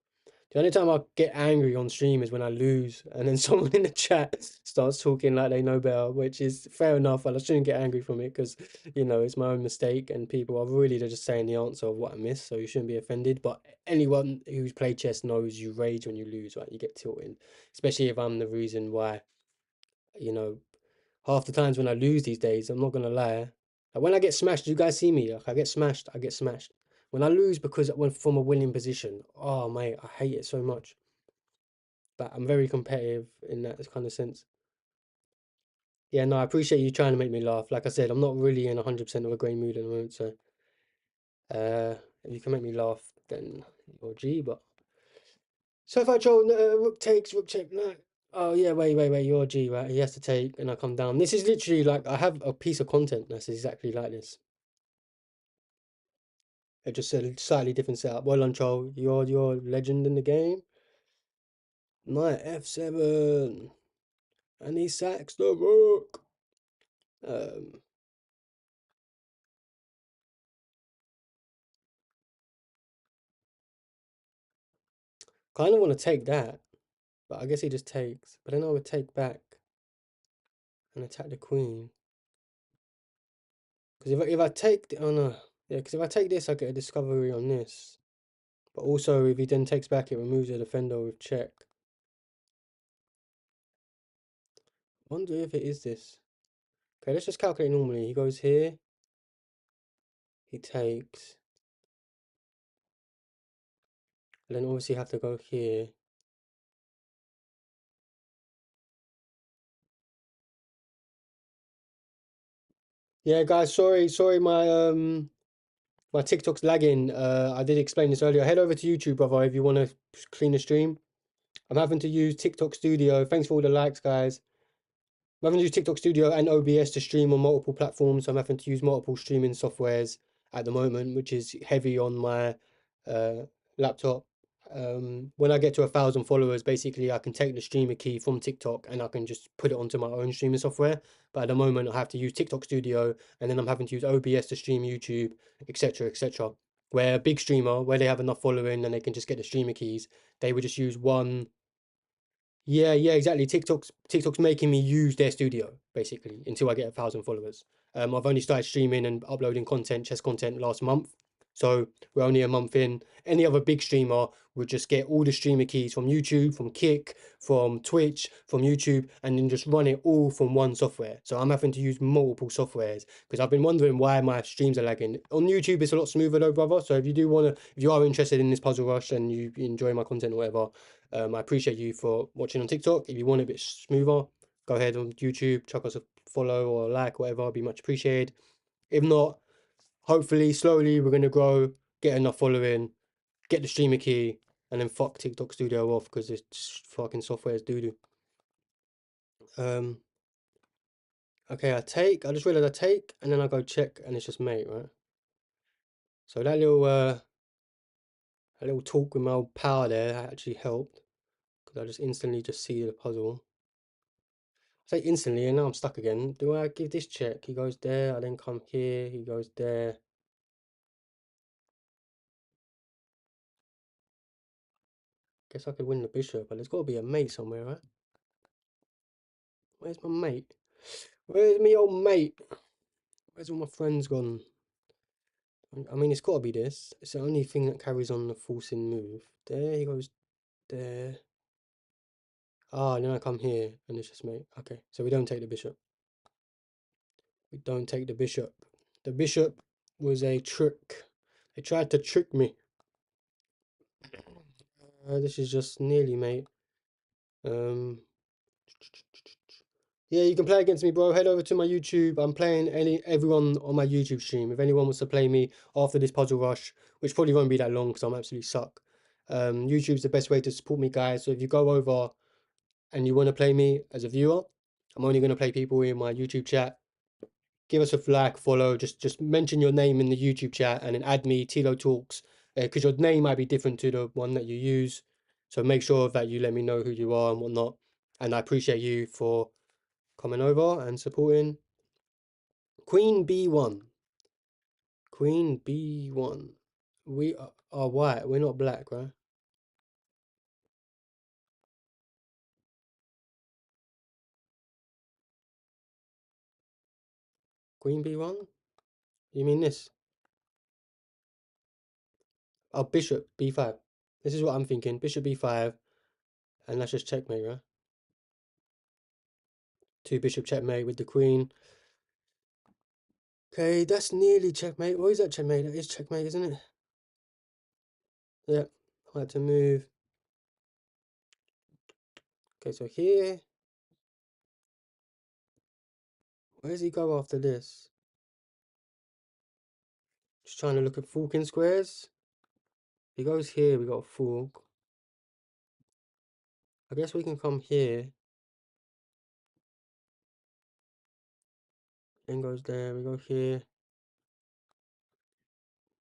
S1: The only time I get angry on stream is when I lose, and then someone in the chat starts talking like they know better, which is fair enough. And I shouldn't get angry from it because, you know, it's my own mistake, and people are really they're just saying the answer of what I missed, so you shouldn't be offended. But anyone who's played chess knows you rage when you lose, right? You get tilted, especially if I'm the reason why, you know, half the times when I lose these days, I'm not gonna lie, Like when I get smashed, you guys see me. Like I get smashed, I get smashed. When I lose because I went from a winning position, oh mate, I hate it so much. But I'm very competitive in that kind of sense. Yeah, no, I appreciate you trying to make me laugh. Like I said, I'm not really in 100% of a great mood at the moment, so if you can make me laugh, then you're G. But so if I troll, rook takes, rook check, no. Oh yeah, wait, you're G, right? He has to take, and I come down. This is literally like I have a piece of content that's exactly like this. It just a slightly different setup. Well done, troll. You're legend in the game. Knight F7, and he sacks the rook. Um, kind of want to take that, but I guess he just takes. But then I would take back and attack the queen. Because if I take the, oh no, yeah, because if I take this, I get a discovery on this. But also, if he then takes back, it removes the defender with check. Wonder if it is this. Okay, let's just calculate normally. He goes here. He takes. And then obviously have to go here. Yeah, guys, sorry, my TikTok's lagging. I did explain this earlier. Head over to YouTube, brother, if you want to clean the stream. I'm having to use TikTok Studio. Thanks for all the likes, guys. I'm having to use TikTok Studio and OBS to stream on multiple platforms. I'm having to use multiple streaming softwares at the moment, which is heavy on my uh, laptop. When I get to 1,000 followers, basically I can take the streamer key from TikTok and I can just put it onto my own streaming software. But at the moment, I have to use TikTok Studio, and then I'm having to use OBS to stream YouTube, etc., etc. Where a big streamer, where they have enough following and they can just get the streamer keys, they would just use one. Yeah, exactly. TikTok's making me use their studio basically until I get 1,000 followers. I've only started streaming and uploading content, chess content last month, so we're only a month in. Any other big streamer would just get all the streamer keys from YouTube, from Kick, from Twitch, from YouTube, and then just run it all from one software. So I'm having to use multiple softwares because I've been wondering why my streams are lagging. On YouTube, it's a lot smoother though, brother. So if you do wanna, if you are interested in this puzzle rush and you enjoy my content or whatever, I appreciate you for watching on TikTok. If you want it a bit smoother, go ahead on YouTube, chuck us a follow or a like, whatever, it'd be much appreciated. If not, hopefully, slowly, we're going to grow, get enough following, get the streamer key, and then fuck TikTok Studio off because this fucking software is doo-doo. Okay, I just realized I take, and then I go check, and it's just mate, right? So that little talk with my old power there actually helped because I just instantly just see the puzzle. Say instantly, and now I'm stuck again. Do I give this check? He goes there, I then come here, he goes there. Guess I could win the bishop, but there's got to be a mate somewhere, right? Where's my mate? Where's me old mate? Where's all my friends gone? I mean, it's got to be this. It's the only thing that carries on the forcing move. There, he goes there. Ah, and then I come here, and it's just mate. Okay, so we don't take the bishop. We don't take the bishop. The bishop was a trick. They tried to trick me. This is just nearly mate. Um, yeah, you can play against me, bro. Head over to my YouTube. I'm playing everyone on my YouTube stream. If anyone wants to play me after this puzzle rush, which probably won't be that long because I'm absolutely suck. YouTube's the best way to support me, guys. So if you go over and you want to play me as a viewer, I'm only going to play people in my YouTube chat. Give us a like, follow. Just mention your name in the YouTube chat and then add me, Tilo Talks, because your name might be different to the one that you use. So make sure that you let me know who you are and whatnot. And I appreciate you for coming over and supporting. Queen B1. Queen B1. We are white. We're not black, right? Queen B1? You mean this? Oh, bishop B5. This is what I'm thinking. Bishop B5. And let's just checkmate, right? Two bishop checkmate with the queen. Okay, that's nearly checkmate. What is that checkmate? That is checkmate, isn't it? Yeah, I had to move. Okay, so here, where does he go after this? Just trying to look at forking squares. He goes here, we got a fork. I guess we can come here. Then goes there, we go here.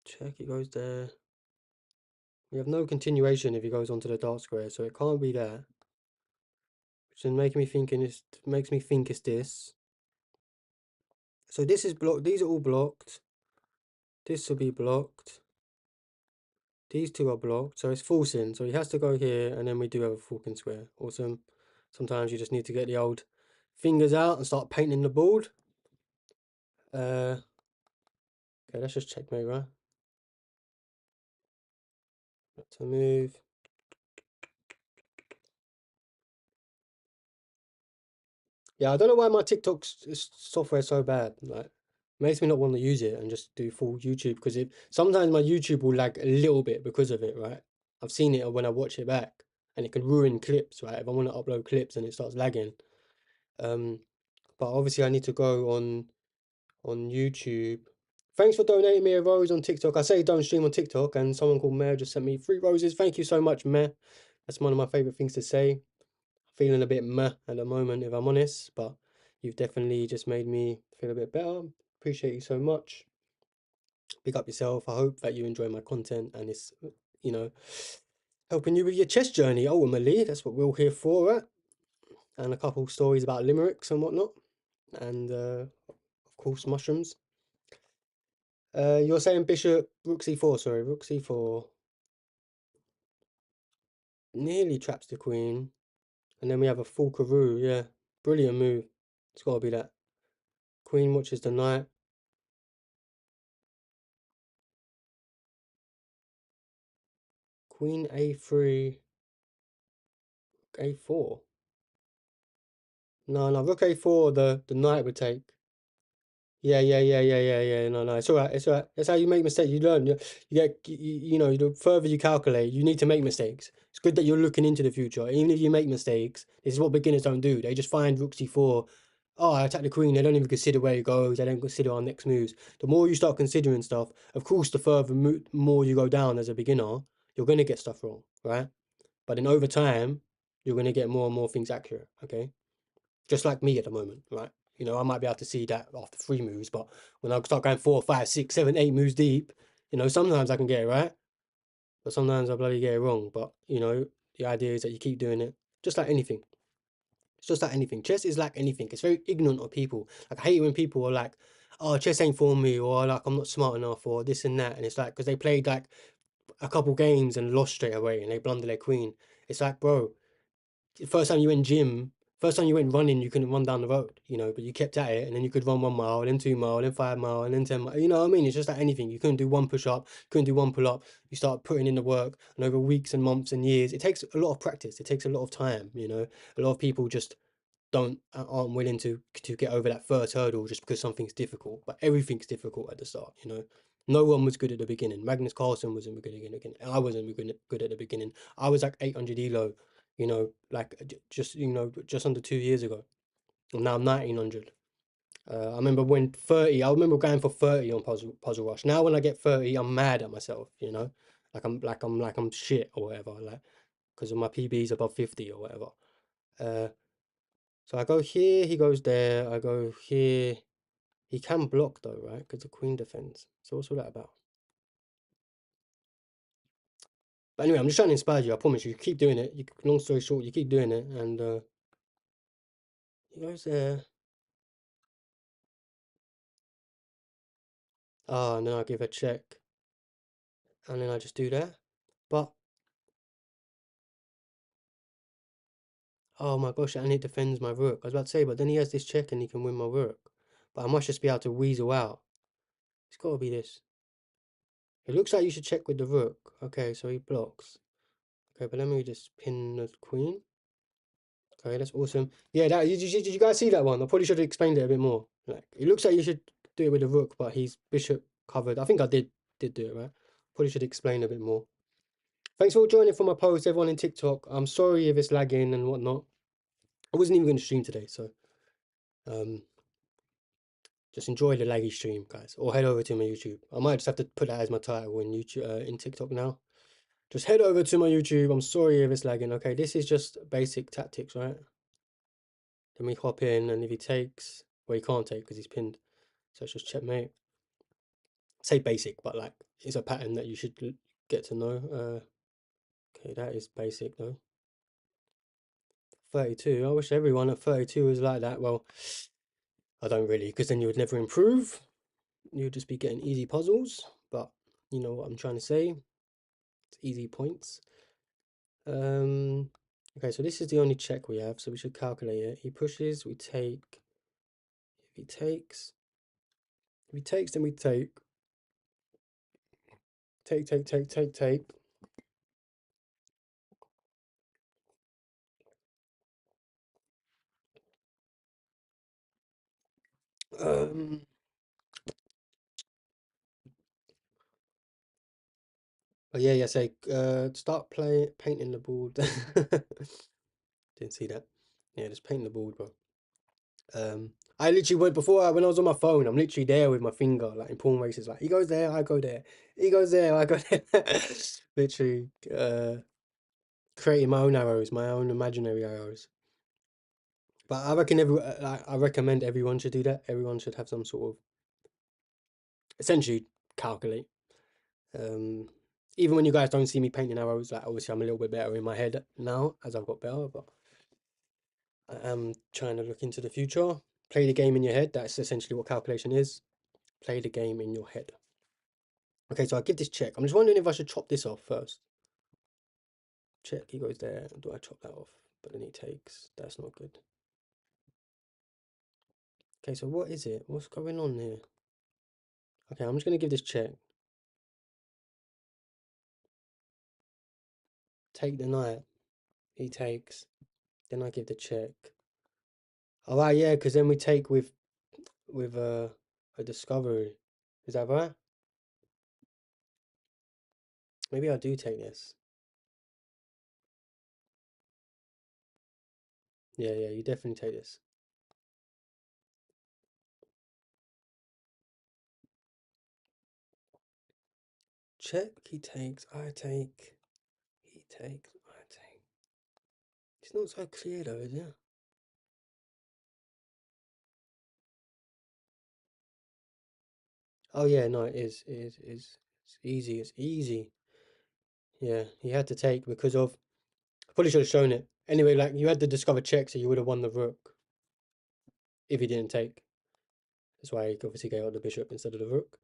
S1: Check, it goes there. We have no continuation if he goes onto the dark square, so it can't be that. Which then makes me think it's this. So this is blocked, these are all blocked. This will be blocked. These two are blocked, so it's forcing. So he has to go here, and then we do have a forking square. Awesome. Sometimes you just need to get the old fingers out and start painting the board. Okay, let's just checkmate, right? To move. Yeah, I don't know why my TikTok software is so bad. Like, makes me not want to use it and just do full YouTube because sometimes my YouTube will lag a little bit because of it, right? I've seen it when I watch it back, and it can ruin clips, right? If I want to upload clips and it starts lagging. But obviously I need to go on YouTube. Thanks for donating me a rose on TikTok. I say don't stream on TikTok, and someone called Mare just sent me 3 roses. Thank you so much, Mare. That's one of my favorite things to say. Feeling a bit meh at the moment, if I'm honest, but you've definitely just made me feel a bit better. Appreciate you so much. Pick up yourself. I hope that you enjoy my content and it's, you know, helping you with your chess journey. Ultimately, that's what we're all here for, right? And a couple stories about limericks and whatnot, and of course mushrooms. You're saying bishop rook c4. Sorry, rook c4 nearly traps the queen, and then we have a full karoo. Yeah, brilliant move. It's got to be that. Queen watches the knight. Queen a3, a4. No, no, rook a4. The knight would take. Yeah. No, it's all right. It's all right. That's how you make mistakes. You learn. You know, the further you calculate, you need to make mistakes. It's good that you're looking into the future. Even if you make mistakes, this is what beginners don't do. They just find rook c4. Oh, I attack the queen. They don't even consider where it goes. They don't consider our next moves. The more you start considering stuff, of course, the further more you go down as a beginner, you're going to get stuff wrong, right? But then over time, you're going to get more and more things accurate, okay? Just like me at the moment, right? You know, I might be able to see that after 3 moves, but when I start going 4, 5, 6, 7, 8 moves deep, you know, sometimes I can get it right, but sometimes I bloody get it wrong. But, you know, the idea is that you keep doing it, just like anything. It's just like anything. Chess is like anything. It's very ignorant of people. Like, I hate when people are like, oh, chess ain't for me, or like, I'm not smart enough, or this and that. And it's like, because they played like a couple games and lost straight away and they blunder their queen. It's like, bro, first time you went gym, first time you went running, you couldn't run down the road, you know, but you kept at it, and then you could run 1 mile, then 2 mile, then 5 mile, and then 10 mile. You know what I mean? It's just like anything. You couldn't do one push up, couldn't do one pull up. You start putting in the work, and over weeks and months and years, it takes a lot of practice. It takes a lot of time. You know, a lot of people just aren't willing to get over that first hurdle just because something's difficult. But everything's difficult at the start. You know. No one was good at the beginning. Magnus Carlsen wasn't good at the beginning. I wasn't good at the beginning. I was like 800 elo, you know, like just you know, just under 2 years ago. And now I'm 1900. I remember when 30. I remember going for 30 on Puzzle Rush. Now when I get 30, I'm mad at myself. You know, I'm shit or whatever. Like because of my PBs above 50 or whatever. Uh, so I go here. He goes there. I go here. He can block though, right? Because the queen defends. So what's all that about? But anyway, I'm just trying to inspire you. I promise you. Keep doing it. Long story short, you keep doing it, and he goes there. Ah, and then I give a check, and then I just do that. But oh my gosh, and it defends my rook. I was about to say, but then he has this check, and he can win my rook. But I must just be able to weasel out. It's got to be this. It looks like you should check with the rook. Okay, so he blocks. Okay, but let me just pin the queen. Okay, that's awesome. Yeah, did you guys see that one? I probably should have explained it a bit more. Like, it looks like you should do it with a rook, but he's bishop covered. I think I did do it right. Probably should explain a bit more. Thanks for joining for my post, everyone in TikTok. I'm sorry if it's lagging and whatnot. I wasn't even going to stream today, so um, just enjoy the laggy stream, guys, or head over to my YouTube. I might just have to put that as my title in YouTube, in TikTok now. Just head over to my YouTube. I'm sorry if it's lagging. Okay, this is just basic tactics, right? Then we hop in, and if he takes, well, he can't take because he's pinned. So it's just checkmate. Say basic, but like it's a pattern that you should get to know. Okay, that is basic though. 32. I wish everyone at 32 was like that. Well, I don't really, because then you would never improve. You'd just be getting easy puzzles. But you know what I'm trying to say. It's easy points. Okay, so this is the only check we have, so we should calculate it. He pushes, we take. If he takes, then we take. Take. Um, oh yeah, say start painting the board. Didn't see that. Yeah, just paint the board, bro. I literally went when I was on my phone, I'm literally there with my finger, like in pawn races, like he goes there, I go there, he goes there, I go there. Literally, creating my own arrows, my own imaginary arrows. But I reckon I recommend everyone should do that. Everyone should have some sort of essentially calculate. Um, Even when you guys don't see me painting arrows, like obviously I'm a little bit better in my head now as I've got better, but I am trying to look into the future. Play the game in your head. That's essentially what calculation is. Play the game in your head. Okay, so I give this check. I'm just wondering if I should chop this off first. Check, he goes there. Do I chop that off? But then he takes. That's not good. Okay, so what is it? What's going on here? Okay, I'm just going to give this check. Take the knight. He takes. Then I give the check. Oh, right, yeah, because then we take with a discovery. Is that right? Maybe I do take this. Yeah, you definitely take this. Check, he takes, I take, he takes, I take. It's not so clear though, is it? Oh yeah, no, it is. It's easy. It's easy. Yeah, he had to take because of. I probably should have shown it. Anyway, like you had to discover check, so you would have won the rook if he didn't take. That's why he obviously gave out the bishop instead of the rook.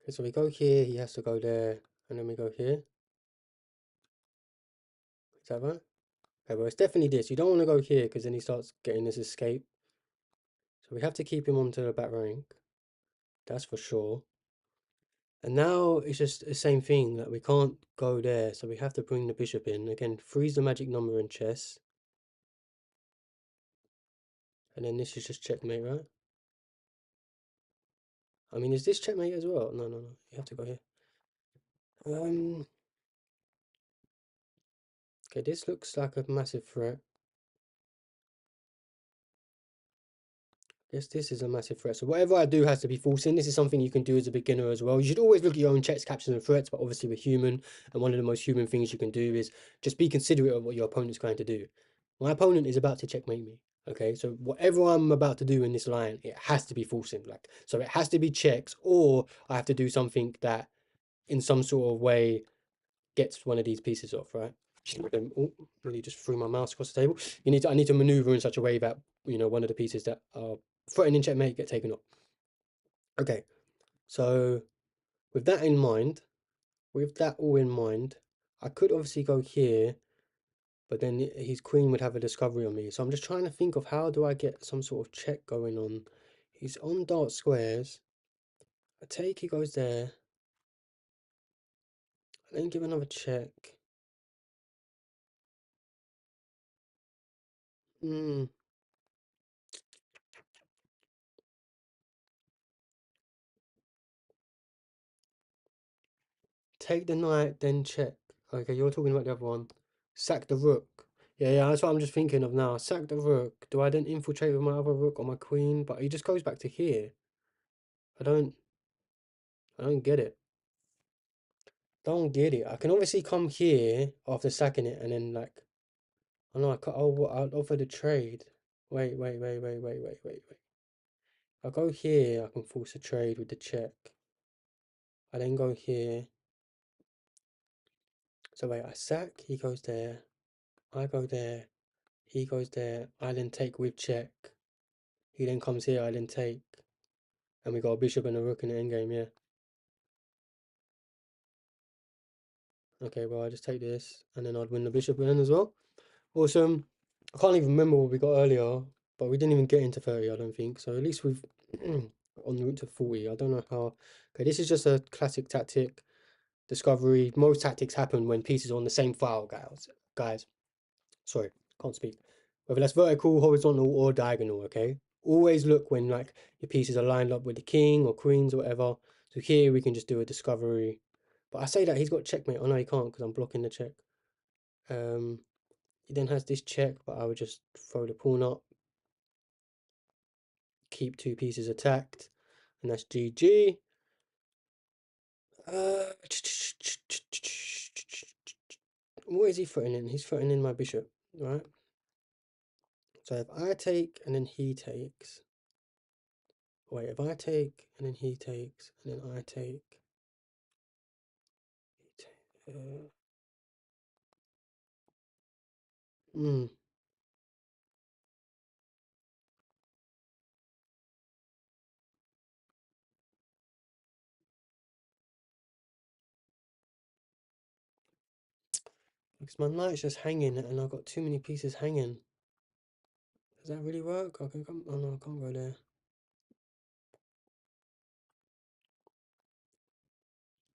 S1: Okay, so we go here. He has to go there, and then we go here. Is that right? Okay, well, it's definitely this. You don't want to go here because then he starts getting this escape. So we have to keep him onto the back rank. That's for sure. And now it's just the same thing, that we can't go there, so we have to bring the bishop in. Again, freeze the magic number in chess. And then this is just checkmate, right? I mean, is this checkmate as well? No. You have to go here. Okay, this looks like a massive threat. Yes, this is a massive threat. So whatever I do has to be forcing. This is something you can do as a beginner as well. You should always look at your own checks, captures, and threats, but obviously we're human, and one of the most human things you can do is just be considerate of what your opponent's going to do. My opponent is about to checkmate me. Okay, so whatever I'm about to do in this line, it has to be forcing. Like, so it has to be checks, or I have to do something that, in some sort of way, gets one of these pieces off, right? Oh, really just threw my mouse across the table. I need to maneuver in such a way that one of the pieces that are threatening checkmate get taken off. Okay, so with that in mind, with that all in mind, I could obviously go here, but then his queen would have a discovery on me. So I'm just trying to think of how do I get some sort of check going on. He's on dark squares. I take, he goes there. I then give another check. Mm. Take the knight, then check. Okay, you're talking about the other one. Sack the rook. Yeah, yeah, that's what I'm just thinking of now. Sack the rook. Do I then infiltrate with my other rook or my queen? But he just goes back to here. I don't I don't get it. Don't get it. I can obviously come here after sacking it and then like I know I cut oh what I'll offer the trade. Wait. I'll go here, I can force a trade with the check. I then go here. So wait, I sack, he goes there, I go there, he goes there, I then take with check. He then comes here, I then take. And we got a bishop and a rook in the endgame, yeah. Okay, well I just take this and then I'd win the bishop then as well. Awesome. I can't even remember what we got earlier, but we didn't even get into 30, I don't think. So at least we've on the route to 40. I don't know how. Okay, this is just a classic tactic. Discovery. Most tactics happen when pieces are on the same file, guys. Sorry, can't speak. Whether that's vertical, horizontal, or diagonal, okay? Always look when like your pieces are lined up with the king or queens or whatever. So here we can just do a discovery. But I say that he's got checkmate. Oh no, he can't because I'm blocking the check. He then has this check, but I would just throw the pawn up, keep two pieces attacked, and that's GG. What is he threatening? He's threatening my bishop, right? So if I take and then he takes. Wait, if I take and then he takes and then I take. He take hmm. Because my knight's just hanging and I've got too many pieces hanging. Does that really work? I can come. Oh no, I can't go there.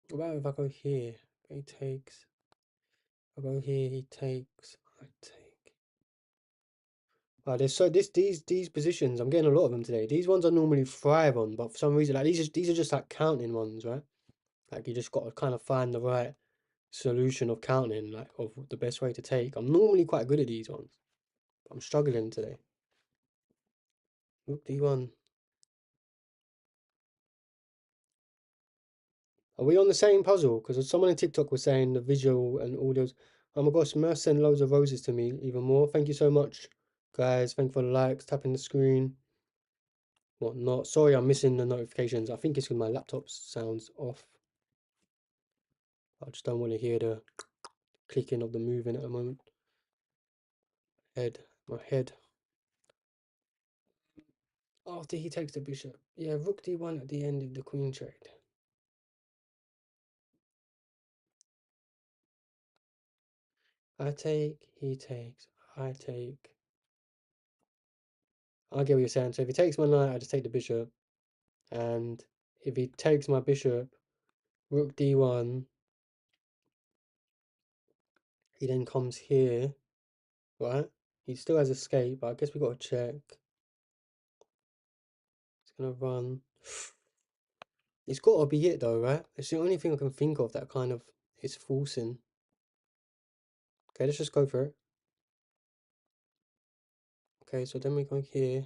S1: What about if I go here? He takes. I go here, he takes. I take. There's so these positions. I'm getting a lot of them today. These ones I normally thrive on, but for some reason, like these are just like counting ones, right? Like you just got to kind of find the right solution of counting, like of the best way to take. I'm normally quite good at these ones, but I'm struggling today. Rook D1. Are we on the same puzzle? Because someone in TikTok was saying the visual and audios. Oh my gosh, Murph sent loads of roses to me, even more. Thank you so much, guys. Thank you for the likes, tapping the screen. Whatnot. Sorry, I'm missing the notifications. I think it's because my laptop sounds off. I just don't want to hear the clicking of the moving at the moment. My head. After he takes the bishop. Yeah, rook d1 at the end of the queen trade. I take, he takes, I take. I get what you're saying. So if he takes my knight, I just take the bishop. And if he takes my bishop, rook d1, he then comes here, right? He still has escape, but I guess we got to check. He's gonna run. It's got to be it though, right? It's the only thing I can think of that kind of is forcing. Okay, let's just go for it. Okay, so then we go here.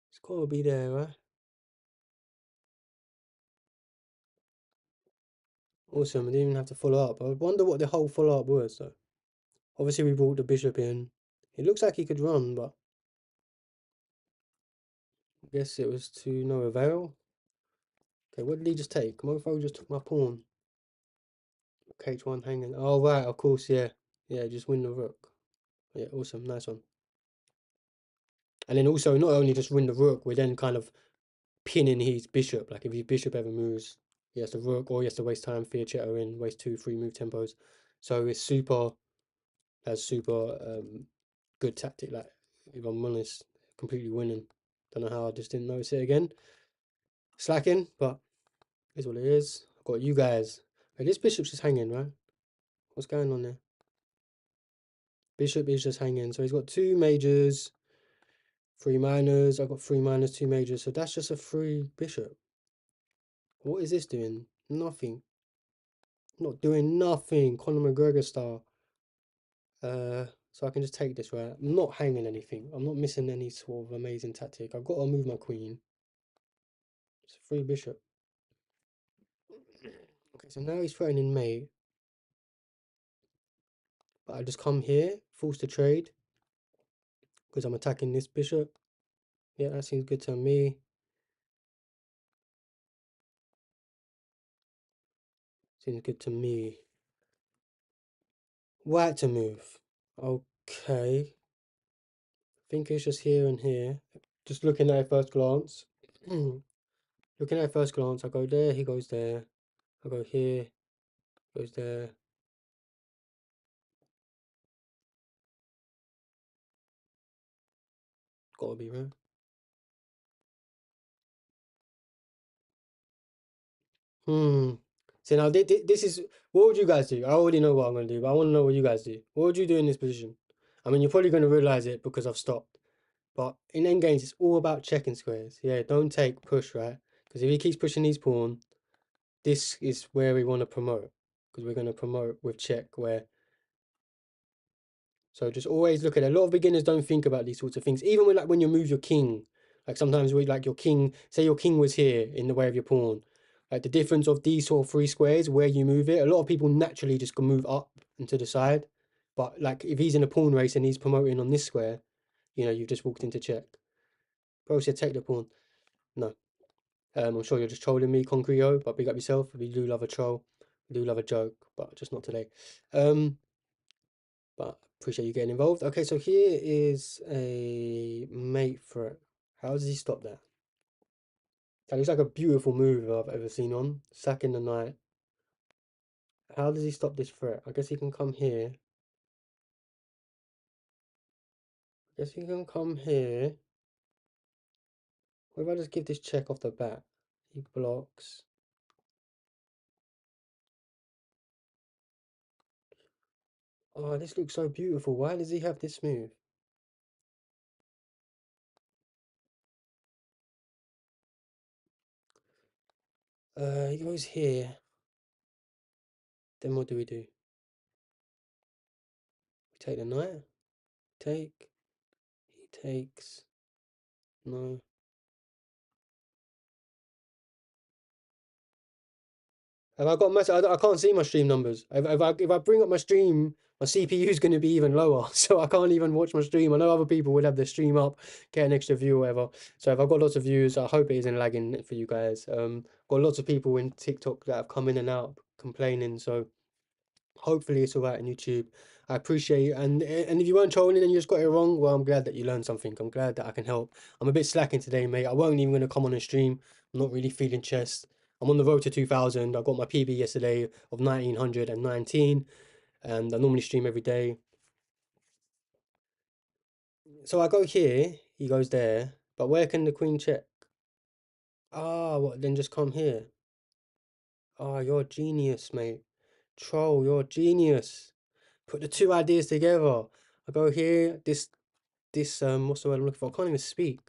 S1: It's got to be there, right? Awesome, I didn't even have to follow up. I wonder what the whole follow up was though. Obviously we brought the bishop in. It looks like he could run, but I guess it was to no avail. Okay, what did he just take? Mofo just took my pawn. H1 hanging. Oh right, of course, yeah. Yeah, just win the rook. Yeah, awesome, nice one. And then also not only just win the rook, we're then kind of pinning his bishop. Like if his bishop ever moves, he has to rook or he has to waste time, fianchetto in, waste 2, 3 move tempos. So it's super good tactic. Like if I'm honest, completely winning. Don't know how I just didn't notice it again. Slacking, but is what it is. I've got you guys. Hey, this bishop's just hanging, right? What's going on there? Bishop is just hanging. So he's got two majors, three minors. I've got three minors, two majors. So that's just a free bishop. What is this doing? Nothing. Not doing nothing. Conor McGregor style. So I can just take this, right? I'm not hanging anything. I'm not missing any sort of amazing tactic. I've got to move my queen. It's a free bishop. Okay, so now he's threatening mate. But I just come here, forced to trade, because I'm attacking this bishop. Yeah, that seems good to me. Seems good to me. White to move. Okay. I think it's just here and here. Just looking at it first glance. Looking at it first glance, I go there, he goes there. I go here, goes there. Gotta be right. Hmm. So now this is what would you guys do? I already know what I'm gonna do, but I want to know what you guys do. What would you do in this position? I mean, you're probably gonna realize it because I've stopped. But in endgames, it's all about checking squares. Yeah, don't take push, right? Because if he keeps pushing these pawn, this is where we want to promote. Because we're gonna promote with check where. So just always look at it. A lot of beginners don't think about these sorts of things. Even when like when you move your king, like sometimes we like your king, say your king was here in the way of your pawn. Like the difference of these sort of three squares where you move it, a lot of people naturally just go move up and to the side. But like if he's in a pawn race and he's promoting on this square, you've just walked into check. Bro said take the pawn. No. I'm sure you're just trolling me, Concreo, but big up yourself. We do love a troll. We do love a joke, but just not today. But appreciate you getting involved. Okay, so here is a mate threat. How does he stop that? That looks like a beautiful move I've ever seen on. Sacking the knight. How does he stop this threat? I guess he can come here. I guess he can come here. What if I just give this check off the bat? He blocks. Oh, this looks so beautiful. Why does he have this move? He goes here. Then what do? We take the knight. Take. He takes. No. Have I got massive? I can't see my stream numbers. If I bring up my stream, my CPU is going to be even lower, so I can't even watch my stream. I know other people would have their stream up, get an extra view or whatever. So if I've got lots of views, I hope it isn't lagging for you guys. Got lots of people in TikTok that have come in and out complaining, so hopefully it's all right on YouTube. I appreciate it. And if you weren't trolling and you just got it wrong, well, I'm glad that you learned something. I'm glad that I can help. I'm a bit slacking today, mate. I wasn't even going to come on a stream. I'm not really feeling chess. I'm on the road to 2000. I got my PB yesterday of 1919, and I normally stream every day. So I go here, he goes there, but where can the queen check? Ah, what, then just come here. Ah, you're a genius, mate. Troll, you're a genius. Put the two ideas together. I go here, this what's the word I'm looking for? I can't even speak.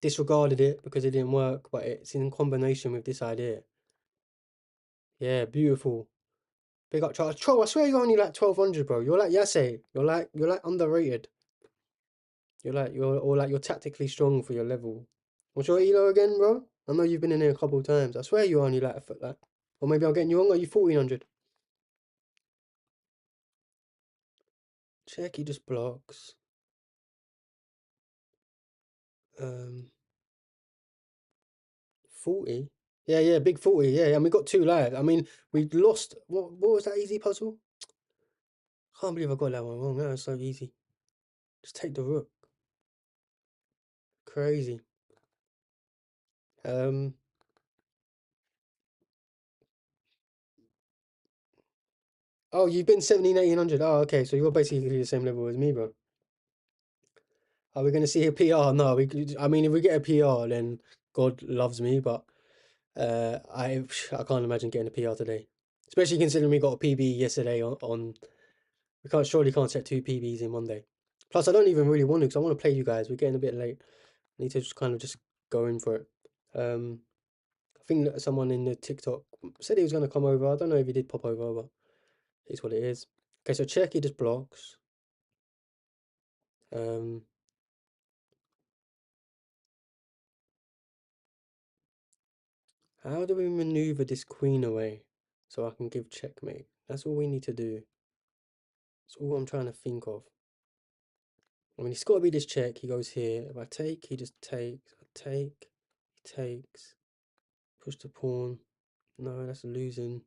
S1: Disregarded it because it didn't work, but it's in combination with this idea. Yeah, beautiful. Big up Charles. Troll, I swear you're only like 1200, bro. You're like Yase. You're like underrated. You're tactically strong for your level. What's your elo again, bro? I know you've been in here a couple of times. I swear you're only like a foot like. Or maybe I'm getting you wrong. Are you 1400? Check, he just blocks. Um, 40. Yeah, yeah, big 40. Yeah, and we got two live. I mean, we lost. What was that easy puzzle? Can't believe I got that one wrong. That was so easy. Just take the rook. Crazy. Um. Oh, you've been 17, 1800. Oh, okay. So you're basically the same level as me, bro. Are we going to see a PR? No, I mean, if we get a PR, then God loves me. But I can't imagine getting a PR today, especially considering we got a PB yesterday on We can't surely can't set two PBs in one day. Plus, I don't even really want to because I want to play you guys. We're getting a bit late. I need to just kind of just go in for it. I think that someone in the TikTok said he was going to come over. I don't know if he did pop over, but it's what it is. Okay, so Cherky just blocks. Um, how do we maneuver this queen away so I can give checkmate? That's all we need to do. That's all I'm trying to think of. I mean, it's got to be this check. He goes here. If I take, he just takes. I take, he takes. Push the pawn. No, that's losing.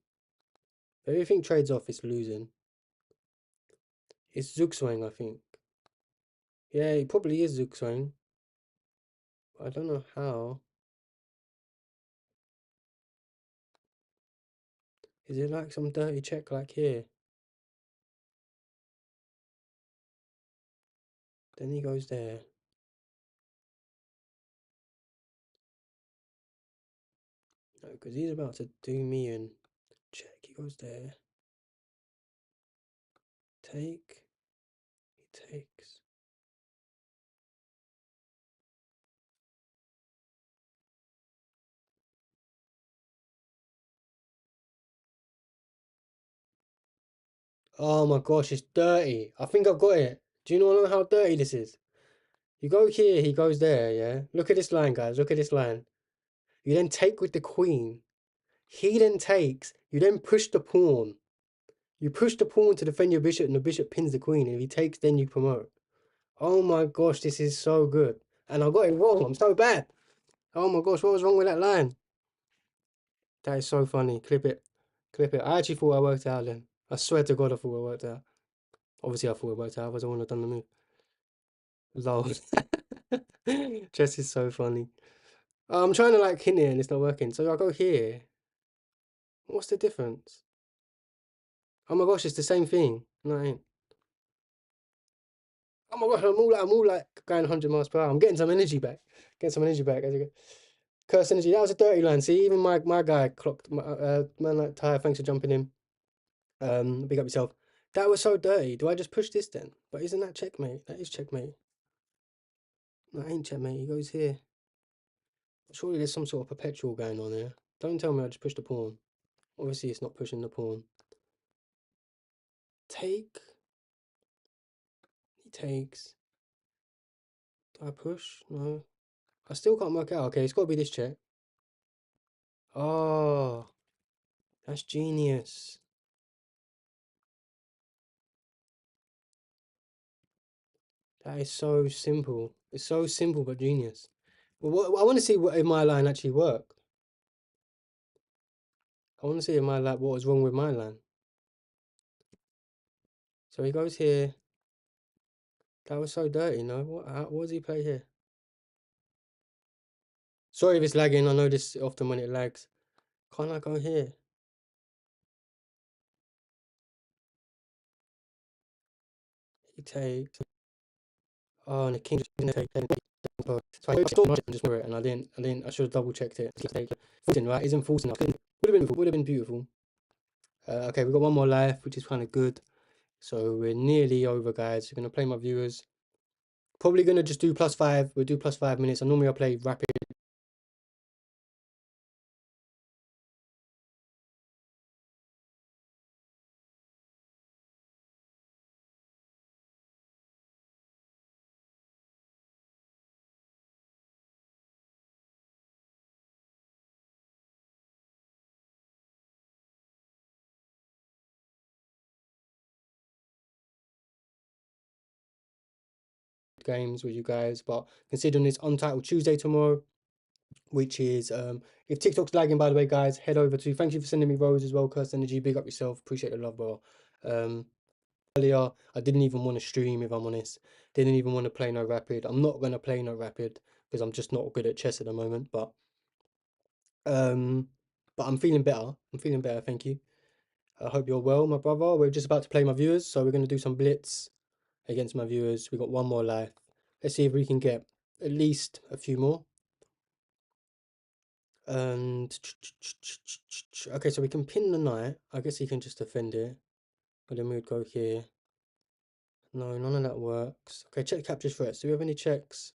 S1: If everything trades off, it's losing. It's Zugzwang, I think. Yeah, it probably is Zugzwang. But I don't know how. Is it like some dirty check like here? Then he goes there. No, because he's about to do me and check. He goes there. Take. He takes. Oh my gosh, it's dirty. I think I've got it. Do you know how dirty this is? You go here, he goes there, yeah? Look at this line, guys. Look at this line. You then take with the queen. He then takes. You then push the pawn. You push the pawn to defend your bishop, and the bishop pins the queen. And if he takes, then you promote. Oh my gosh, this is so good. And I got it wrong. I'm so bad. Oh my gosh, what was wrong with that line? That is so funny. Clip it. Clip it. I actually thought I worked out then. I swear to God, I thought I worked out. Obviously, I thought it worked out. Otherwise, I wouldn't have done the move. Lol. Chess is so funny. I'm trying to like hint it and it's not working. So I go here. What's the difference? Oh my gosh, it's the same thing. No, it ain't. Oh my gosh, I'm all like going 100 miles per hour. I'm getting some energy back. Getting some energy back as you go. Curse energy. That was a dirty line. See, even my guy clocked. Man like Ty, thanks for jumping in. Big up yourself. That was so dirty. Do I just push this then? But isn't that checkmate? That is checkmate. That ain't checkmate. He goes here. Surely there's some sort of perpetual going on here. Don't tell me I just pushed the pawn. Obviously, it's not pushing the pawn. Take. He takes. Do I push? No. I still can't work out. Okay, it's got to be this check. Oh, that's genius. That is so simple. It's so simple but genius. Well, I want to see if my line actually worked. I want to see if what was wrong with my line. So he goes here. That was so dirty, no? What does he play here? Sorry if it's lagging. I know this often when it lags. Can't I go here? He takes. Oh, and the king just didn't take. So I just for it, and I should have double checked it. Forcing, right? Isn't force enough. Would have been beautiful. Okay, we've got one more life, which is kind of good. So we're nearly over, guys. We're gonna play my viewers. Probably gonna just do +5. We'll do +5 minutes. And normally I play rapid games with you guys. But considering it's Untitled Tuesday tomorrow, which is if TikTok's lagging, by the way, guys, head over to. Thank you for sending me Rose as well, Curse Energy. Big up yourself. Appreciate the love, bro. Earlier, I didn't even want to stream, if I'm honest. Didn't even want to play no rapid. I'm not gonna play no rapid because I'm just not good at chess at the moment. Um, but I'm feeling better. I'm feeling better. Thank you. I hope you're well, my brother. We're just about to play my viewers, so we're gonna do some blitz against my viewers. We got one more life. Let's see if we can get at least a few more. And okay, so we can pin the knight. I guess he can just defend it. But then we'd go here. No, none of that works. Okay, check capture threats. Do we have any checks?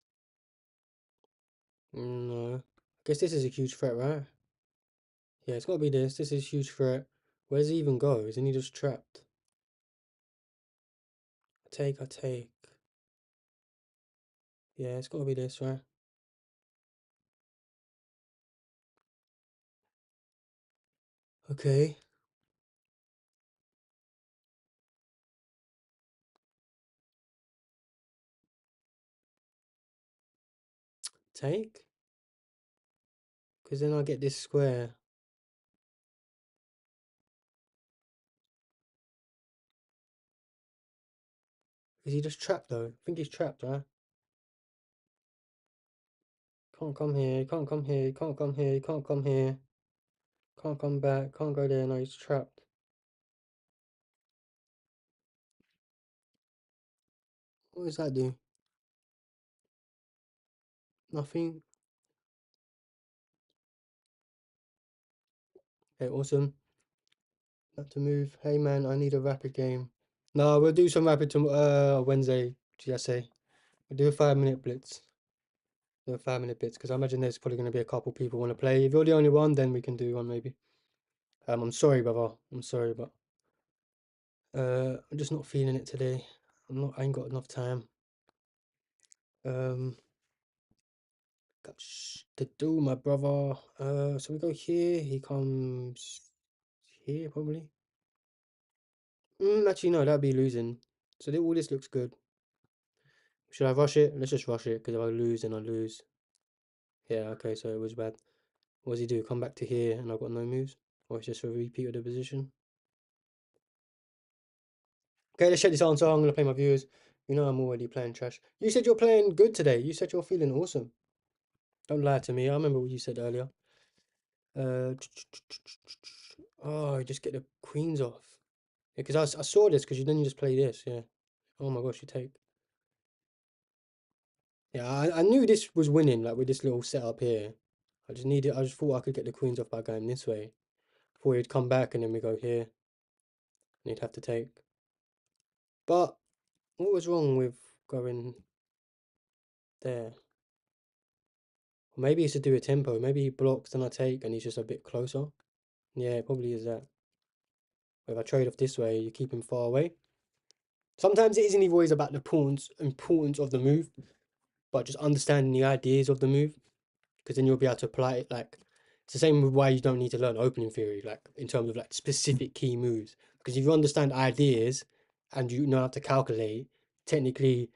S1: No. I guess this is a huge threat, right? Yeah, it's gotta be this. This is a huge threat. Where does he even go? Isn't he just trapped? I take. Yeah, it's gotta be this, right? Okay. Take? Because then I get this square. Is he just trapped though? I think he's trapped, right? Can't come here, can't come here, can't come here, can't come here. Can't come back, can't go there, no, he's trapped. What does that do? Nothing? Okay, awesome. Have to move. Hey man, I need a rapid game. No, we'll do some rapid Wednesday, GSA. We'll do a 5 minute blitz. Do a 5 minute blitz, because I imagine there's probably gonna be a couple people want to play. If you're the only one, then we can do one maybe. I'm sorry, brother. I'm sorry, but I'm just not feeling it today. I ain't got enough time. Um got to do, my brother. So we go here, he comes here probably. Actually no, that'd be losing. So all this looks good. Should I rush it? Let's just rush it, because if I lose, then I lose. Yeah, okay, so it was bad. What does he do? Come back to here and I've got no moves? Or it's just a repeat of the position? Okay, let's check this answer. I'm gonna play my viewers. You know I'm already playing trash. You said you're playing good today. You said you're feeling awesome. Don't lie to me. I remember what you said earlier. Uh, oh, just get the queens off. Yeah, because I saw this, because then you just play this, yeah. Oh my gosh, you take. Yeah, I knew this was winning, like with this little setup here. I just thought I could get the queens off by going this way. Before he'd come back and then we go here. And he'd have to take. But what was wrong with going there? Or maybe it's to do with tempo. Maybe he blocks then I take and he's just a bit closer. Yeah, it probably is that. If I trade off this way, you keep him far away. Sometimes it isn't even always about the importance of the move, but just understanding the ideas of the move. Because then you'll be able to apply it. Like, it's the same with why you don't need to learn opening theory, like in terms of like specific key moves. Because if you understand ideas and you know how to calculate, technically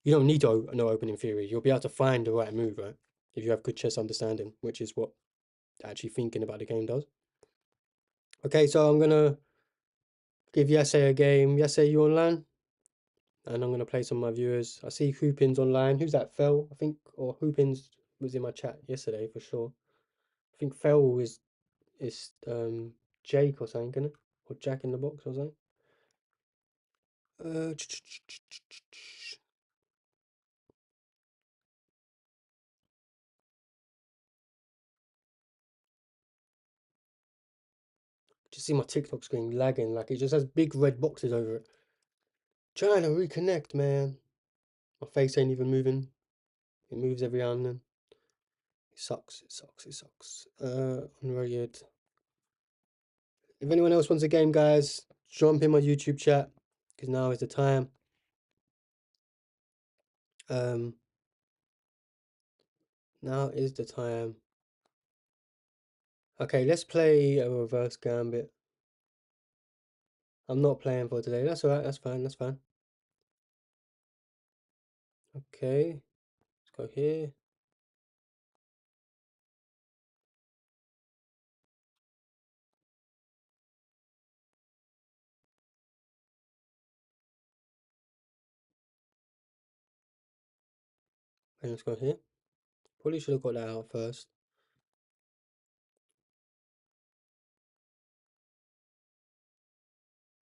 S1: you don't need to know opening theory. You'll be able to find the right move, right? If you have good chess understanding, which is what actually thinking about the game does. Okay, so I'm gonna give Yase a game. Yase, you online? And I'm gonna play some of my viewers. I see Hoopins online. Who's that? Fell, I think, or Hoopins was in my chat yesterday for sure. I think Fell is Jake or something, isn't it? Or Jack in the Box or something. Uh, just see my TikTok screen lagging, like it just has big red boxes over it. Trying to reconnect, man. My face ain't even moving. It moves every now and then. It sucks, it sucks, it sucks. Unrated. If anyone else wants a game, guys, jump in my YouTube chat, because now is the time. Um, Now is the time. Okay, let's play a reverse gambit. I'm not playing for today. That's alright, that's fine, that's fine. Okay, let's go here. And let's go here. Probably should have got that out first.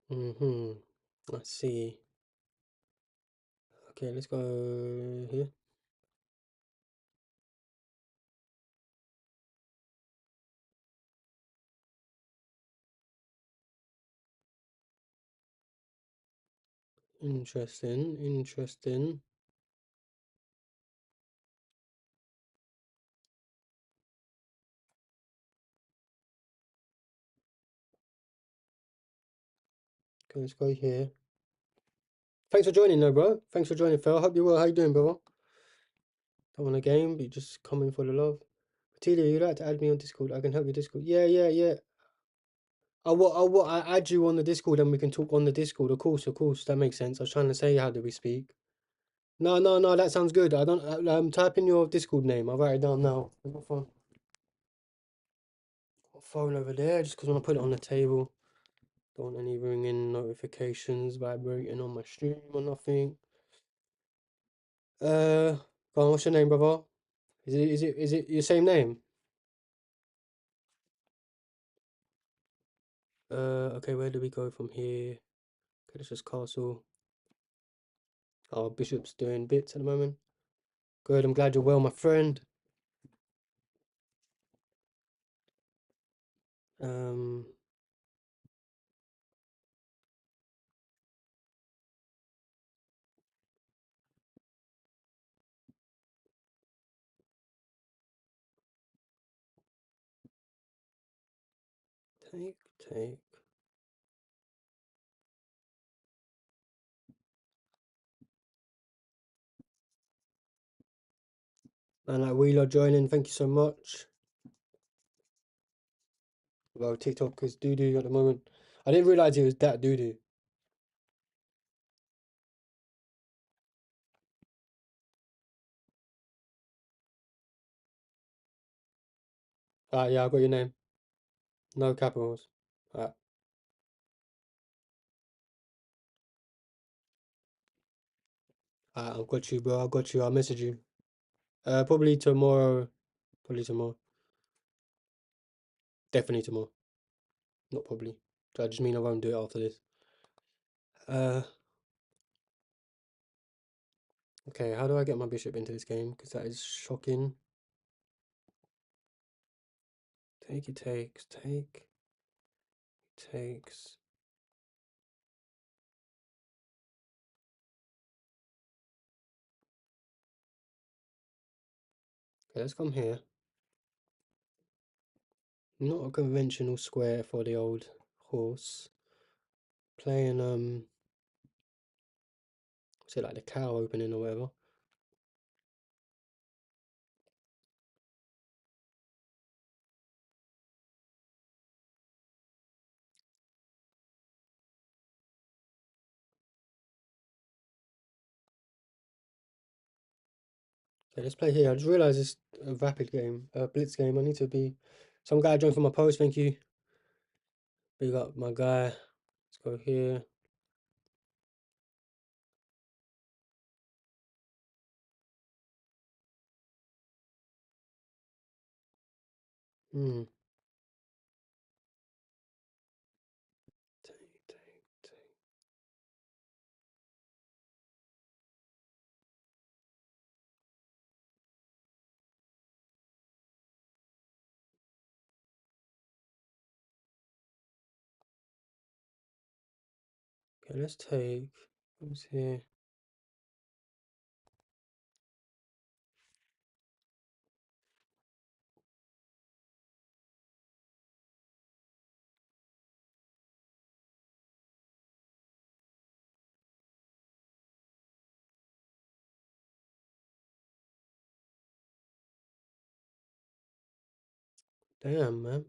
S1: Let's see. Okay, let's go here. Interesting, interesting. Okay, let's go here. Thanks for joining though, bro. Thanks for joining, Phil. Hope you're well. How you doing, brother? Don't want a game, but you just coming for the love. Matilda, you'd like to add me on Discord? I can help you Discord. Yeah, yeah, yeah. I add you on the Discord and we can talk on the Discord. Of course. That makes sense. I was trying to say, how do we speak? No, no, no, that sounds good. I don't, type in your Discord name. I'll write it down now. Where's my phone? Got a phone over there, just because when I put it on the table, don't want any ringing notifications vibrating on my stream or nothing. Go on, what's your name, brother? Is it your same name? Okay, where do we go from here? Okay, this is castle. Oh, Bishop's doing bits at the moment. Good, I'm glad you're well, my friend. Um, take. And like Wheeler joining, thank you so much. Well, TikTok is doo-doo at the moment. I didn't realize it was that doo-doo. Yeah, I got your name. No capitals. Alright, I got you, bro. I got you. I'll message you. Probably tomorrow. Probably tomorrow. Definitely tomorrow. Not probably. So I just mean I won't do it after this. Uh, okay. How do I get my bishop into this game? Because that is shocking. Take, it takes. Take. Takes. Okay, let's come here. Not a conventional square for the old horse. Playing, what's it, like the cow opening or whatever. Okay, let's play here. I just realised it's a rapid game, a blitz game. I need to be. Some guy joined for my post. Thank you. Big up my guy. Let's go here. Hmm. Take. Okay, let's take. Who's here? Damn, man.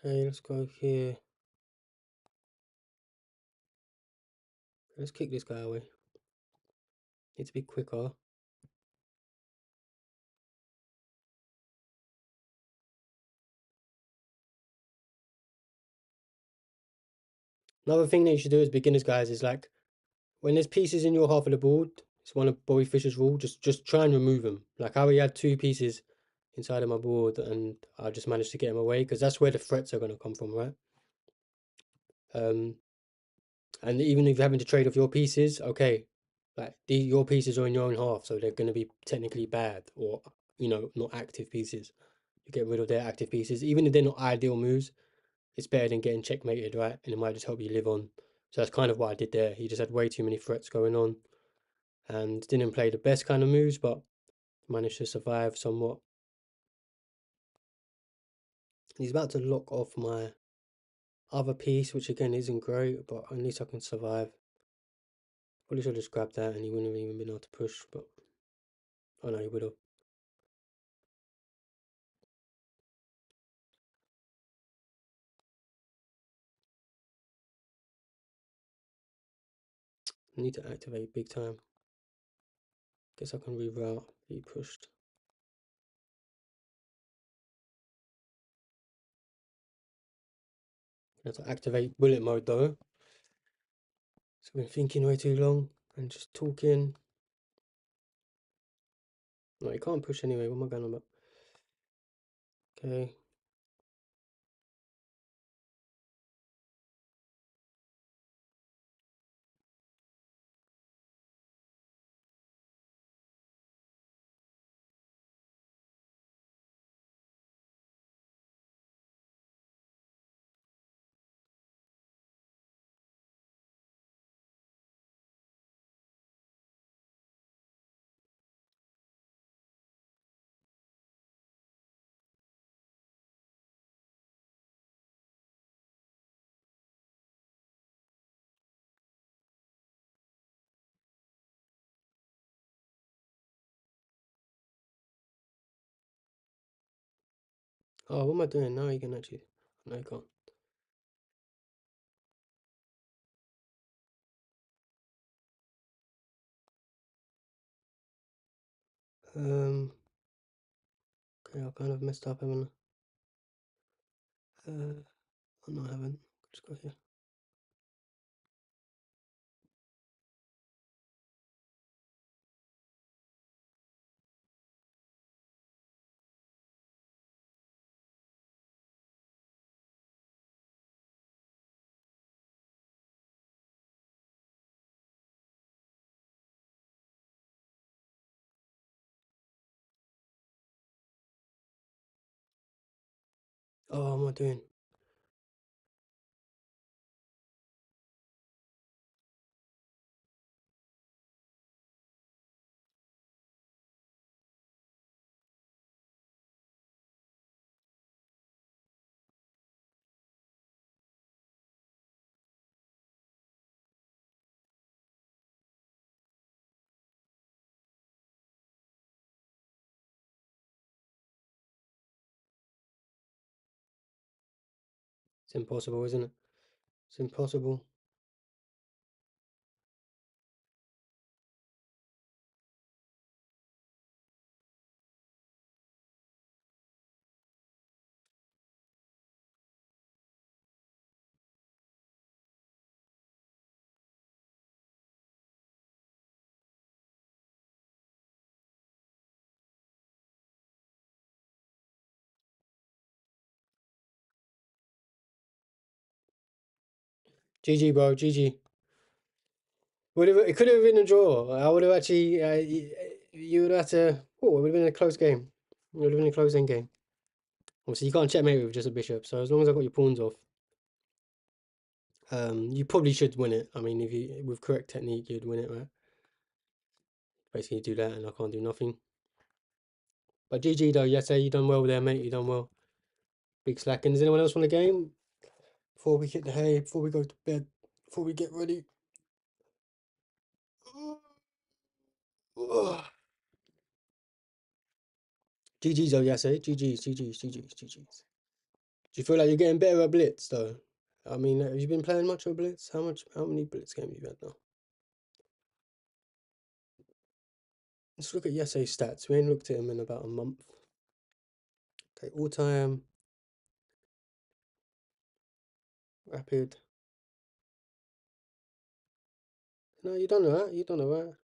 S1: Okay, let's go here. Let's kick this guy away. Need to be quicker. Another thing that you should do as beginners, guys, is like when there's pieces in your half of the board, it's one of Bobby Fischer's rule. Just try and remove them. Like how he had two pieces inside of my board, and I just managed to get him away because that's where the threats are going to come from, right? And even if you're having to trade off your pieces, okay, like your pieces are in your own half, so they're going to be technically bad, or not active pieces. You get rid of their active pieces, even if they're not ideal moves. It's better than getting checkmated, right? And it might just help you live on. So that's kind of what I did there. He just had way too many threats going on and didn't play the best kind of moves, but managed to survive somewhat. He's about to lock off my other piece, which again isn't great, but at least I can survive. Probably should have just grabbed that and he wouldn't have even been able to push, but oh no, he would have. I need to activate big time. Guess I can reroute. He pushed. I have to activate bullet mode though. So I've been thinking way too long and just talking. No, you can't push anyway. What am I going on about? Okay. Oh, what am I doing now? You can actually. No, you can't. Okay, I kind of messed up, haven't I? Oh no, I haven't. Just go here. Oh, what am I doing? It's impossible, isn't it? It's impossible. GG, bro. GG. It could have been a draw. I would have actually. You would have to. Oh, it would have been a close game. It would have been a close end game. Obviously, you can't checkmate with just a bishop. So as long as I got your pawns off, you probably should win it. I mean, if you with correct technique, you'd win it, right? Basically, do that, and I can't do nothing. But GG though. Yes, you done well there, mate. You done well. Big slack. And does anyone else want a game before we hit the hay? Before we go to bed? Before we get ready? GG's though, yes, GG's, GG's, GG's, GG's. Do you feel like you're getting better at Blitz though? I mean, have you been playing much of Blitz? How many Blitz games have you had now? Let's look at Yesse's stats. We ain't looked at him in about a month. Okay, all time, rapid. No, you done alright. You done alright.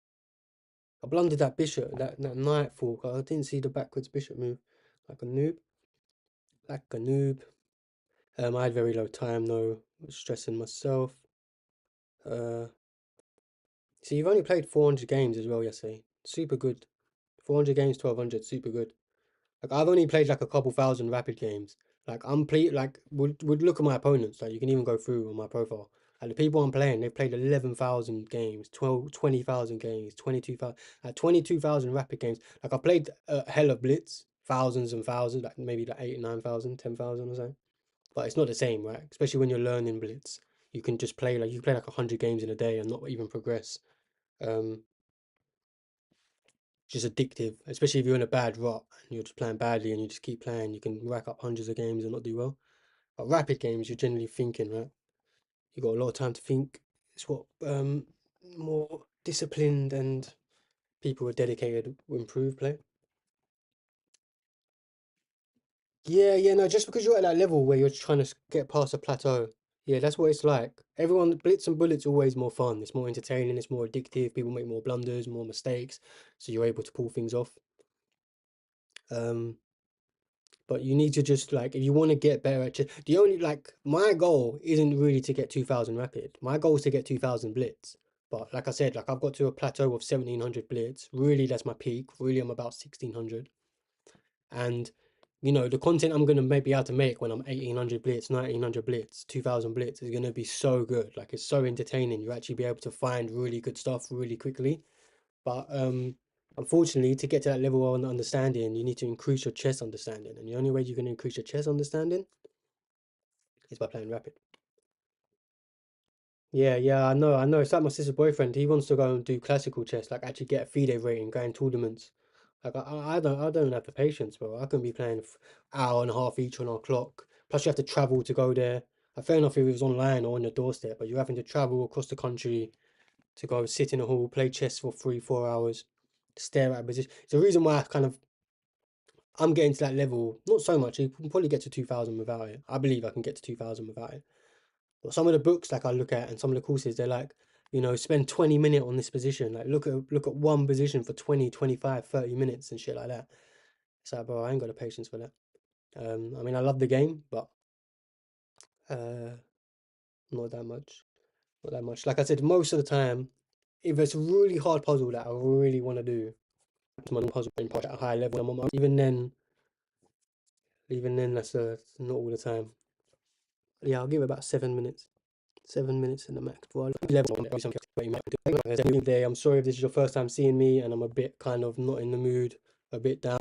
S1: I blundered that bishop, that knight fork. I didn't see the backwards bishop move. Like a noob. Like a noob. I had very low time though. I was stressing myself. So you've only played 400 games as well, Yesse. Super good. 400 games, 1200, super good. Like I've only played like a couple thousand rapid games. Like I'm play like would look at my opponents. Like you can even go through on my profile. And the people I'm playing, they've played 11,000 games, 20,000 games, 22,000, 22,000 rapid games. Like I played a hell of Blitz, thousands and thousands, like maybe like 8, 9,000, 10,000 or so. But it's not the same, right? Especially when you're learning Blitz. You can just play like you play like 100 games in a day and not even progress. Um, just addictive, especially if you're in a bad rut and you're just playing badly and you just keep playing, you can rack up hundreds of games and not do well. But rapid games, you're generally thinking, right? You got a lot of time to think. It's what more disciplined and people who are dedicated will improve play. Yeah, yeah, no, just because you're at that level where you're trying to get past a plateau. Yeah, that's what it's like. Everyone, Blitz and Bullets always more fun. It's more entertaining, it's more addictive. People make more blunders, more mistakes, so you're able to pull things off. Um, But you need to just like if you want to get better at the only like my goal isn't really to get 2000 rapid. My goal is to get 2000 blitz. But like I said, like I've got to a plateau of 1700 blitz. Really, that's my peak. Really, I'm about 1600. And the content I'm gonna maybe able to make when I'm 1800 blitz, 1900 blitz, 2000 blitz is gonna be so good. Like it's so entertaining. You actually be able to find really good stuff really quickly. But unfortunately, to get to that level of understanding, you need to increase your chess understanding. And the only way you can increase your chess understanding is by playing rapid. Yeah, yeah, I know, I know. It's like my sister's boyfriend. He wants to go and do classical chess, like actually get a FIDE rating, go in tournaments. Like I don't have the patience, bro. I can be playing hour and a half each on our clock. Plus, you have to travel to go there. Fair enough if it was online or on your doorstep, but you're having to travel across the country to go sit in a hall, play chess for 3, 4 hours, stare at a position. It's the reason why I'm getting to that level. Not so much. You can probably get to 2000 without it. I believe I can get to 2000 without it. But some of the books like I look at and some of the courses, they're like, spend 20 minutes on this position. Like look at one position for 20, 25, 30 minutes and shit like that. It's like, bro, I ain't got the patience for that. I mean, I love the game, but uh, not that much. Not that much. Like I said, most of the time, if it's a really hard puzzle that I really want to do, it's my puzzle at a high level. Even then, that's not all the time. Yeah, I'll give it about 7 minutes. 7 minutes in the max. Well, 11 on it, I'm sorry if this is your first time seeing me and I'm a bit kind of not in the mood, a bit down.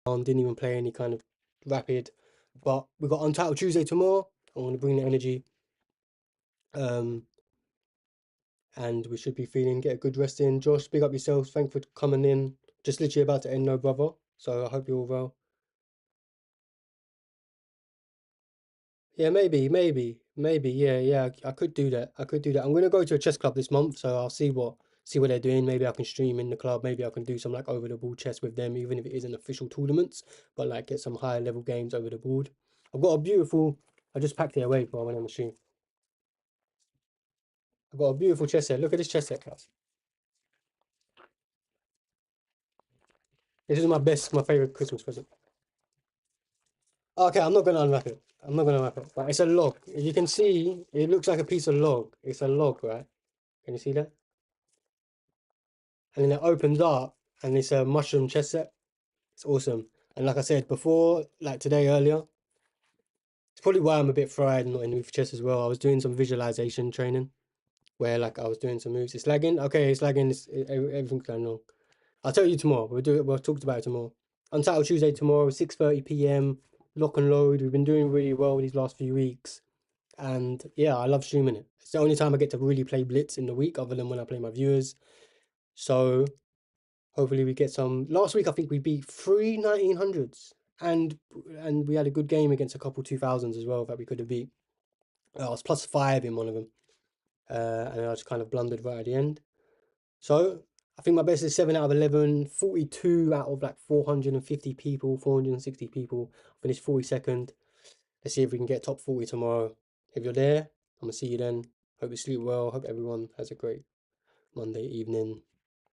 S1: Didn't even play any kind of rapid. But we got Untitled Tuesday tomorrow. I want to bring the energy. Um, and we should be feeling, get a good rest in. Josh, big up yourself. Thanks for coming in. Just literally about to end, no brother. So I hope you're all well. Yeah, maybe. Yeah, yeah. I could do that. I could do that. I'm gonna go to a chess club this month, so I'll see what they're doing. Maybe I can stream in the club. Maybe I can do some like over the board chess with them, even if it isn't official tournaments, but like get some higher level games over the board. I've got a beautiful. I just packed it away before I went on the stream. I've got a beautiful chess set. Look at this chess set, class. This is my favorite Christmas present. Okay, I'm not gonna unwrap it. I'm not gonna unwrap it. But it's a log. You can see, it looks like a piece of log. It's a log, right? Can you see that? And then it opens up and it's a mushroom chess set. It's awesome. And like I said before, like today earlier, it's probably why I'm a bit fried and not in the mood for chess as well. I was doing some visualization training where like I was doing some moves. It's lagging. Okay, it's lagging. Everything's going wrong. I'll tell you tomorrow. We'll do it. We'll talk about it tomorrow. Untitled Tuesday tomorrow, 6:30 p.m. Lock and load. We've been doing really well these last few weeks. And yeah, I love streaming it. It's the only time I get to really play Blitz in the week, other than when I play my viewers. So hopefully we get some. Last week I think we beat three 1900s, and we had a good game against a couple 2000s as well that we could have beat. I was +5 in one of them, and I just kind of blundered right at the end. So I think my best is 7 out of 11, 42 out of like 450 people, 460 people. I finished 42nd. Let's see if we can get top 40 tomorrow. If you're there, I'm gonna see you then. Hope you sleep well. Hope everyone has a great Monday evening.